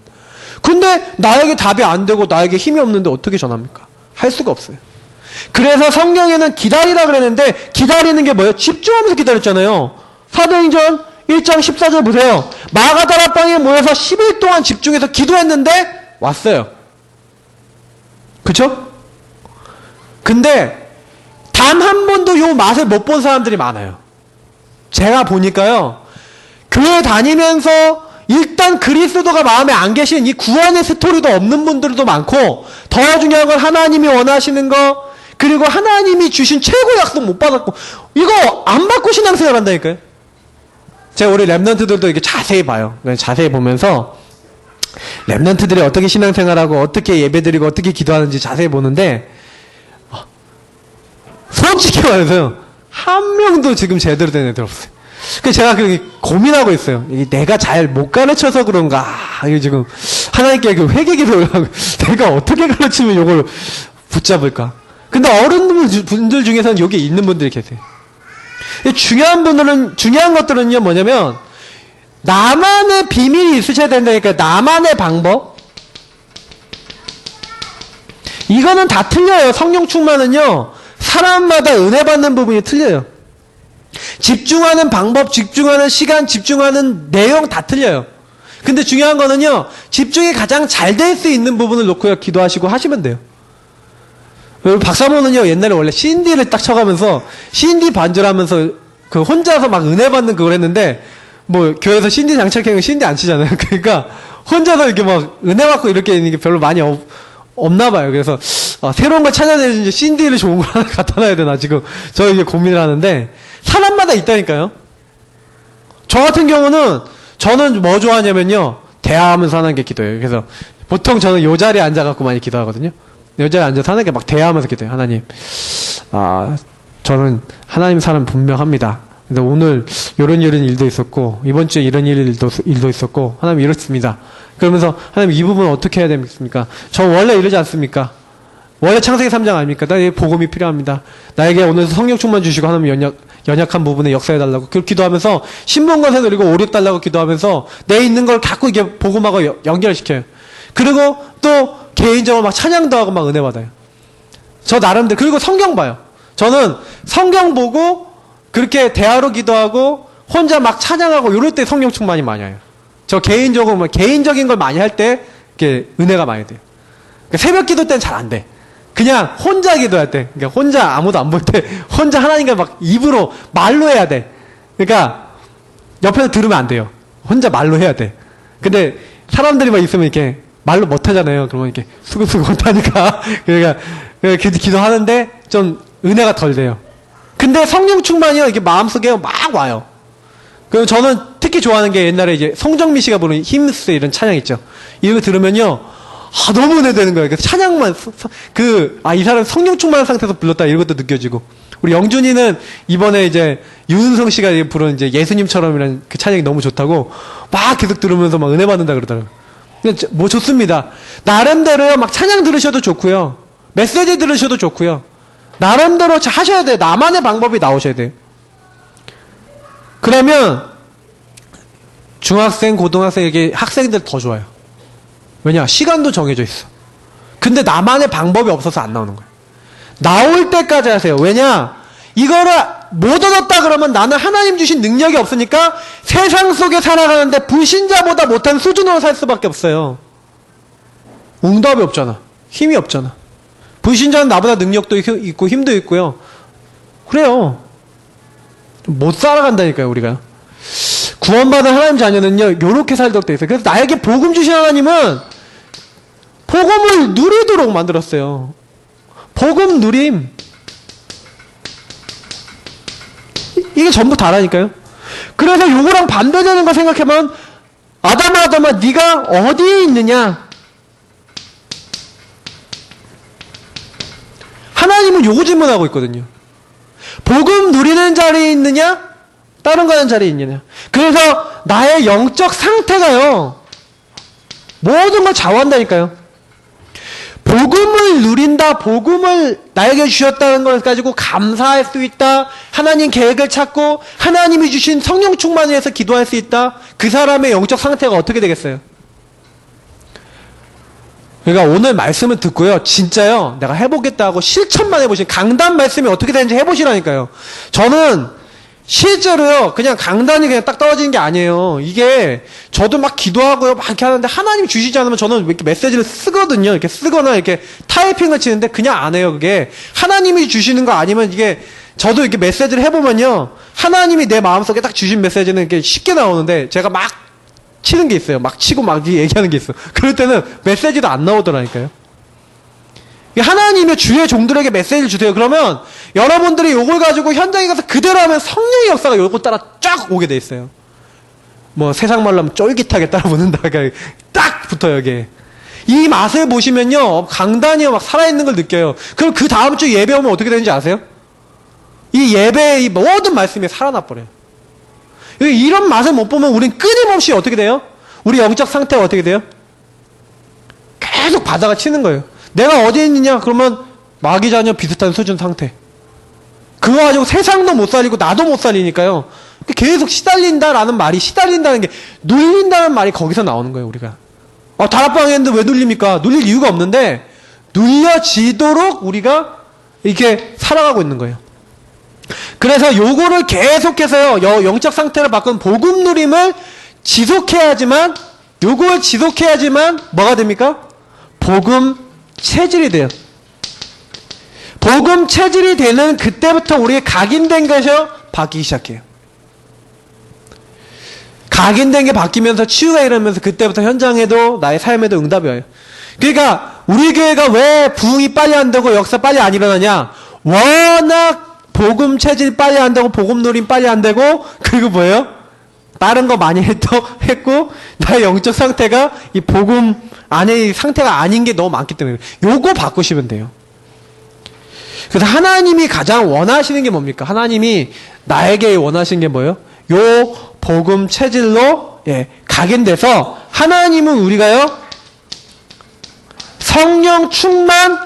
A: 근데 나에게 답이 안 되고 나에게 힘이 없는데 어떻게 전합니까? 할 수가 없어요. 그래서 성경에는 기다리라 그랬는데 기다리는 게 뭐예요? 집중하면서 기다렸잖아요. 사도행전 1장 14절 보세요. 마가다라 방에 모여서 10일 동안 집중해서 기도했는데 왔어요. 그쵸? 근데 단 한 번도 요 맛을 못 본 사람들이 많아요. 제가 보니까요, 교회 다니면서 일단 그리스도가 마음에 안 계신 이 구원의 스토리도 없는 분들도 많고, 더 중요한 건 하나님이 원하시는 거, 그리고 하나님이 주신 최고 약속 못 받았고, 이거 안 받고 신앙생활 한다니까요. 제가 우리 랩런트들도 이렇게 자세히 봐요. 자세히 보면서 랩런트들이 어떻게 신앙생활하고 어떻게 예배드리고 어떻게 기도하는지 자세히 보는데, 솔직히 말해서요, 한 명도 지금 제대로 된 애들 없어요. 그래서 제가 고민하고 있어요. 내가 잘 못 가르쳐서 그런가. 이게 지금 하나님께 회개 기도를 하고 내가 어떻게 가르치면 이걸 붙잡을까. 근데 어른분들 중에서는 여기 있는 분들이 계세요. 중요한 것들은요, 뭐냐면, 나만의 비밀이 있으셔야 된다니까, 나만의 방법. 이거는 다 틀려요. 성령 충만은요, 사람마다 은혜 받는 부분이 틀려요. 집중하는 방법, 집중하는 시간, 집중하는 내용 다 틀려요. 근데 중요한 거는요, 집중이 가장 잘 될 수 있는 부분을 놓고요, 기도하시고 하시면 돼요. 박사모는요, 옛날에 원래 CD를 딱 쳐가면서, CD 반주하면서, 그 혼자서 막 은혜 받는 그걸 했는데, 뭐, 교회에서 CD 장착해서 CD 안 치잖아요. 그러니까, 혼자서 이렇게 막 은혜 받고 이렇게 있는 게 별로 많이 없나 봐요. 그래서, 새로운 걸 찾아내야지 이제 CD를 좋은 걸 하나 갖다 놔야 되나, 지금, 저 이게 고민을 하는데, 사람마다 있다니까요. 저 같은 경우는, 저는 뭐 좋아하냐면요, 대화하면서 하는 게 기도예요. 그래서, 보통 저는 요 자리에 앉아갖고 많이 기도하거든요. 요 자리에 앉아서 하는 게 막 대화하면서 기도해요. 하나님, 저는 하나님 사람 분명합니다. 근데 오늘 이런 일도 있었고, 이번 주에 이런 일도 있었고, 하나님 이렇습니다. 그러면서, 하나님 이 부분 어떻게 해야 됩니까? 저 원래 이러지 않습니까? 원래 창세기 3장 아닙니까? 나에게 복음이 필요합니다. 나에게 오늘 성령 충만 주시고, 하나님 연약한 부분에 역사해달라고. 그걸 기도하면서, 신문건세 그리고 오륙 달라고 기도하면서, 내 있는 걸 갖고 이게 복음하고 연결시켜요. 그리고 또, 개인적으로 막 찬양도 하고 막 은혜 받아요. 저 나름대로. 그리고 성경 봐요. 저는 성경 보고, 그렇게 대화로 기도하고, 혼자 막 찬양하고, 이럴 때 성령 충만이 많이 와요. 저 개인적으로, 개인적인 걸 많이 할 때, 이렇게 은혜가 많이 돼요. 그러니까 새벽 기도 때는 잘 안 돼. 그냥 혼자 기도할 때, 그러니까 혼자 아무도 안 볼 때, 혼자 하나님과 막 입으로 말로 해야 돼. 그러니까 옆에서 들으면 안 돼요. 혼자 말로 해야 돼. 근데 사람들이 막 있으면 이렇게 말로 못 하잖아요. 그러면 이렇게 수고수고 못하니까. 그러니까 기도하는데 좀 은혜가 덜 돼요. 근데 성령 충만이요, 이렇게 마음속에 막 와요. 그럼 저는 특히 좋아하는 게 옛날에 이제 송정미 씨가 부르는 힘스 이런 찬양 있죠. 이거 들으면요, 너무 은혜되는 거예요. 그래서 찬양만, 이 사람 성령 충만한 상태에서 불렀다, 이런 것도 느껴지고. 우리 영준이는 이번에 이제 윤은성 씨가 부른 이제 예수님처럼이라는 그 찬양이 너무 좋다고 막 계속 들으면서 막 은혜 받는다 그러더라고요. 뭐 좋습니다. 나름대로요, 막 찬양 들으셔도 좋고요. 메시지 들으셔도 좋고요. 나름대로 하셔야 돼요. 나만의 방법이 나오셔야 돼요. 그러면 중학생, 고등학생에게 학생들 더 좋아요. 왜냐? 시간도 정해져 있어. 근데 나만의 방법이 없어서 안 나오는 거예요. 나올 때까지 하세요. 왜냐? 이거를 못 얻었다 그러면 나는 하나님 주신 능력이 없으니까 세상 속에 살아가는데 불신자보다 못한 수준으로 살 수밖에 없어요. 응답이 없잖아. 힘이 없잖아. 불신자는 나보다 능력도 있고 힘도 있고요. 그래요. 못 살아간다니까요, 우리가. 구원받은 하나님 자녀는요, 요렇게 살도록 돼 있어요. 그래서 나에게 복음 주신 하나님은 복음을 누리도록 만들었어요. 복음 누림. 이게 전부 다라니까요. 그래서 요거랑 반대되는 거 생각해보면, 아담아, 네가 어디에 있느냐? 하나님은 요거 질문하고 있거든요. 복음 누리는 자리에 있느냐? 다른 거 하는 자리에 있느냐? 그래서 나의 영적 상태가요, 모든 걸 좌우한다니까요. 복음을 누린다, 복음을 나에게 주셨다는 걸 가지고 감사할 수 있다, 하나님 계획을 찾고 하나님이 주신 성령 충만을 해서 기도할 수 있다, 그 사람의 영적 상태가 어떻게 되겠어요? 그러니까 오늘 말씀을 듣고요, 진짜요, 내가 해보겠다 하고 실천만 해보시면, 강단 말씀이 어떻게 되는지 해보시라니까요. 저는 실제로요, 그냥 강단이 그냥 딱 떨어지는 게 아니에요. 이게 저도 막 기도하고요, 막 이렇게 하는데 하나님이 주시지 않으면 저는 이렇게 메시지를 쓰거든요. 이렇게 쓰거나 이렇게 타이핑을 치는데 그냥 안 해요. 그게 하나님이 주시는 거 아니면, 이게 저도 이렇게 메시지를 해보면요, 하나님이 내 마음속에 딱 주신 메시지는 이렇게 쉽게 나오는데 제가 막 치는 게 있어요. 막 치고 막 얘기하는 게 있어. 그럴 때는 메시지도 안 나오더라니까요. 하나님의 주의 종들에게 메시지를 주세요. 그러면 여러분들이 이걸 가지고 현장에 가서 그대로 하면 성령의 역사가 요거 따라 쫙 오게 돼 있어요. 뭐 세상 말로 하면 쫄깃하게 따라 붙는다. 딱 붙어요, 여기에. 이 맛을 보시면요, 강단이요, 막 살아있는 걸 느껴요. 그럼 그 다음 주 예배 오면 어떻게 되는지 아세요? 이 예배의 이 모든 말씀이 살아나버려요. 이런 맛을 못 보면 우린 끊임없이 어떻게 돼요? 우리 영적 상태가 어떻게 돼요? 계속 바다가 치는 거예요. 내가 어디에 있느냐? 그러면 마귀 자녀 비슷한 수준 상태. 그거 가지고 세상도 못 살리고 나도 못 살리니까요. 계속 시달린다라는 말이, 시달린다는 게, 눌린다는 말이 거기서 나오는 거예요, 우리가. 다락방 했는데 왜 눌립니까? 눌릴 이유가 없는데, 눌려지도록 우리가 이렇게 살아가고 있는 거예요. 그래서 요거를 계속해서요, 영적 상태를 바꾼 복음 누림을 지속해야지만, 요걸 지속해야지만 뭐가 됩니까? 복음 체질이 돼요. 복음 체질이 되는 그때부터 우리 각인된 것이 바뀌기 시작해요. 각인된 게 바뀌면서 치유가 일어나면서 그때부터 현장에도 나의 삶에도 응답이 와요. 그러니까 우리 교회가 왜 부흥이 빨리 안 되고 역사 빨리 안 일어나냐? 워낙 복음 체질 빨리 안 되고 복음 누림 빨리 안 되고, 그리고 뭐예요? 다른 거 많이 했고 나의 영적 상태가 이 복음 안에 상태가 아닌 게 너무 많기 때문에 요거 바꾸시면 돼요. 그래서 하나님이 가장 원하시는 게 뭡니까? 하나님이 나에게 원하시는 게 뭐예요? 요 복음 체질로 각인돼서 하나님은 우리가요 성령 충만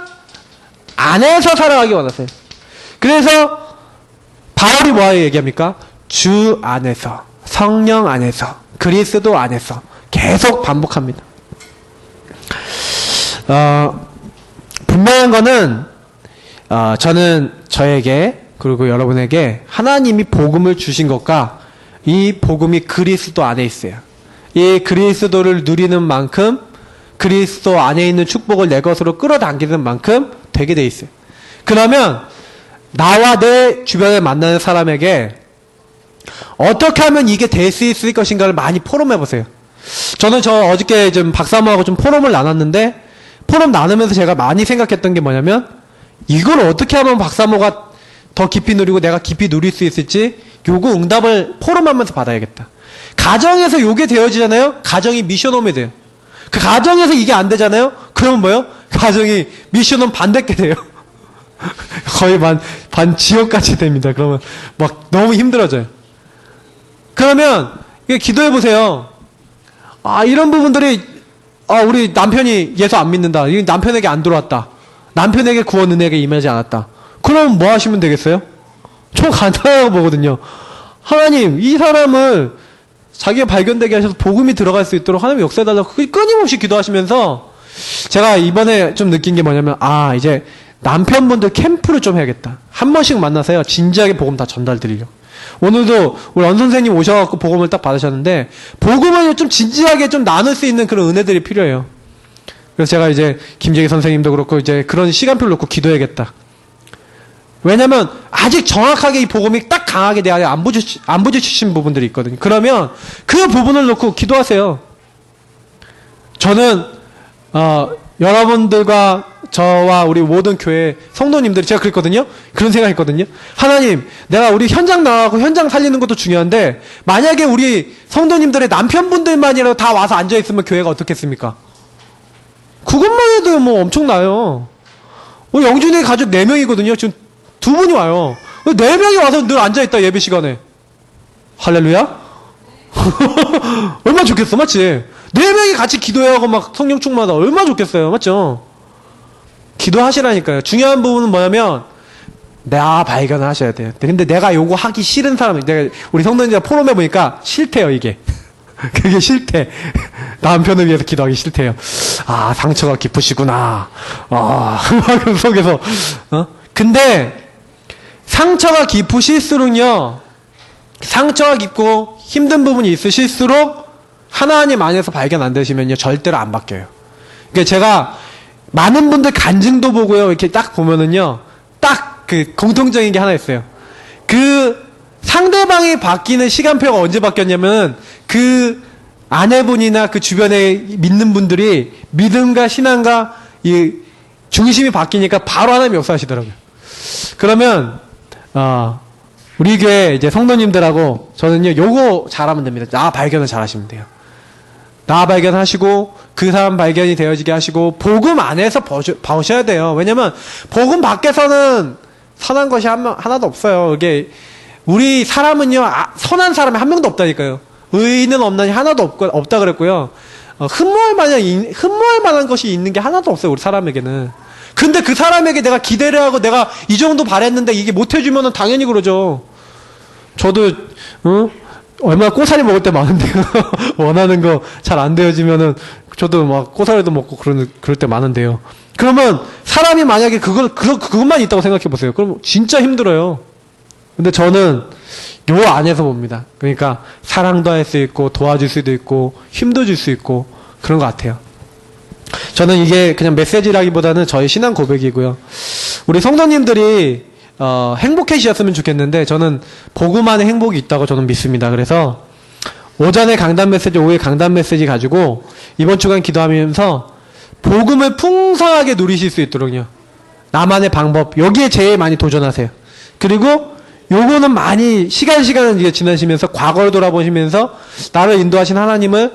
A: 안에서 살아가기 원하세요. 그래서 바울이 뭐하고 얘기합니까? 주 안에서, 성령 안에서, 그리스도 안에서 계속 반복합니다. 분명한 거는 저는 저에게 그리고 여러분에게 하나님이 복음을 주신 것과 이 복음이 그리스도 안에 있어요. 이 그리스도를 누리는 만큼 그리스도 안에 있는 축복을 내 것으로 끌어당기는 만큼 되게 돼 있어요. 그러면 나와 내 주변에 만나는 사람에게 어떻게 하면 이게 될 수 있을 것인가를 많이 포럼해 보세요. 저는 어저께 좀 박사모하고 좀 포럼을 나눴는데, 포럼 나누면서 제가 많이 생각했던 게 뭐냐면, 이걸 어떻게 하면 박사모가 더 깊이 누리고 내가 깊이 누릴 수 있을지 요거 응답을 포럼하면서 받아야겠다. 가정에서 요게 되어지잖아요. 가정이 미션홈이 돼요. 그 가정에서 이게 안 되잖아요. 그러면 뭐예요? 가정이 미션홈 반대게 돼요. 거의 반 지옥같이 됩니다. 그러면 막 너무 힘들어져요. 그러면 기도해 보세요. 이런 부분들이 우리 남편이 예수 안 믿는다. 남편에게 안 들어왔다. 남편에게 구원 은혜가 임하지 않았다. 그럼 뭐 하시면 되겠어요? 좀 간단하다고 보거든요. 하나님, 이 사람을 자기가 발견되게 하셔서 복음이 들어갈 수 있도록 하나님 역사해달라고 끊임없이 기도하시면서, 제가 이번에 좀 느낀 게 뭐냐면, 이제 남편분들 캠프를 좀 해야겠다. 한 번씩 만나서요, 진지하게 복음 다 전달드리려고. 오늘도 우리 언 선생님 오셔갖고 복음을 딱 받으셨는데, 복음을 좀 진지하게 좀 나눌 수 있는 그런 은혜들이 필요해요. 그래서 제가 이제 김재기 선생님도 그렇고 이제 그런 시간표를 놓고 기도해야겠다. 왜냐면 아직 정확하게 이 복음이 딱 강하게 내 안에 안 부딪히신 부분들이 있거든요. 그러면 그 부분을 놓고 기도하세요. 저는 여러분들과 저와 우리 모든 교회 성도님들이, 제가 그랬거든요. 그런 생각했거든요. 하나님, 내가 우리 현장 나가고 현장 살리는 것도 중요한데, 만약에 우리 성도님들의 남편분들만이라도 다 와서 앉아있으면 교회가 어떻겠습니까? 그것만 해도 뭐 엄청나요. 우리 영준이 가족 4명이거든요. 지금 2분이 와요. 4명이 와서 늘 앉아있다, 예배 시간에. 할렐루야? 얼마나 좋겠어, 맞지? 4명이 같이 기도하고 막 성령 충만하다. 얼마나 좋겠어요, 맞죠? 기도하시라니까요. 중요한 부분은 뭐냐면, 나 발견을 하셔야 돼요. 근데 내가 요거 하기 싫은 사람이, 우리 성도님들 포럼해 보니까 싫대요, 이게. 그게 싫대. 남편을 위해서 기도하기 싫대요. 상처가 깊으시구나. 속에서, 근데, 상처가 깊으실수록요, 상처가 깊고 힘든 부분이 있으실수록 하나님 안에서 발견 안 되시면요, 절대로 안 바뀌어요. 그러니까 제가 많은 분들 간증도 보고요, 이렇게 딱 보면은요, 딱 그 공통적인 게 하나 있어요. 그 상대방이 바뀌는 시간표가 언제 바뀌었냐면, 그 아내분이나 그 주변에 믿는 분들이 믿음과 신앙과 이 중심이 바뀌니까 바로 하나님 역사하시더라고요. 그러면 우리 교회 이제 성도님들하고 저는요, 요거 잘하면 됩니다. 나 발견을 잘하시면 돼요. 나 발견하시고 그 사람 발견이 되어지게 하시고 복음 안에서 보셔야 돼요. 왜냐면 복음 밖에서는 선한 것이 하나도 없어요. 이게 우리 사람은요, 선한 사람이 한 명도 없다니까요. 의인은 없나니 하나도 없다 그랬고요. 흠모할 만한 것이 있는 게 하나도 없어요, 우리 사람에게는. 근데 그 사람에게 내가 기대를 하고 내가 이 정도 바랬는데 이게 못 해주면은 당연히 그러죠. 저도 얼마나 꼬사리 먹을 때 많은데요. 원하는 거 잘 안 되어지면은 저도 막 꼬사리도 먹고 그럴 때 많은데요. 그러면 사람이 만약에 그것만 있다고 생각해 보세요. 그럼 진짜 힘들어요. 근데 저는 요 안에서 봅니다. 그러니까 사랑도 할 수 있고 도와줄 수도 있고 힘도 줄 수 있고 그런 것 같아요. 저는 이게 그냥 메시지라기보다는 저의 신앙 고백이고요. 우리 성도님들이 행복해지셨으면 좋겠는데 저는 복음 안에 행복이 있다고 저는 믿습니다. 그래서 오전에 강단 메시지, 오후에 강단 메시지 가지고 이번 주간 기도하면서 복음을 풍성하게 누리실 수 있도록요. 나만의 방법, 여기에 제일 많이 도전하세요. 그리고 요거는 많이 시간을 이제 지나시면서 과거를 돌아보시면서 나를 인도하신 하나님을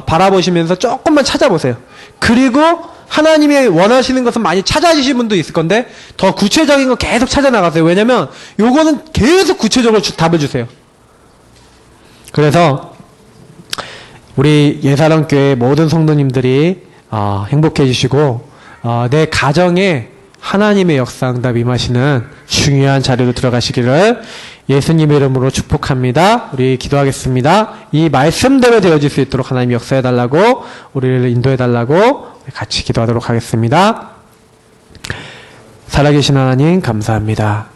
A: 바라보시면서 조금만 찾아보세요. 그리고 하나님이 원하시는 것은 많이 찾아지신 분도 있을 건데 더 구체적인 거 계속 찾아 나가세요. 왜냐면 요거는 계속 구체적으로 답을 주세요. 그래서 우리 예사랑교회 모든 성도님들이 행복해지시고 내 가정에 하나님의 역사응답 임하시는 중요한 자리로 들어가시기를 예수님의 이름으로 축복합니다. 우리 기도하겠습니다. 이 말씀대로 되어질 수 있도록 하나님 역사해달라고 우리를 인도해달라고 같이 기도하도록 하겠습니다. 살아계신 하나님 감사합니다.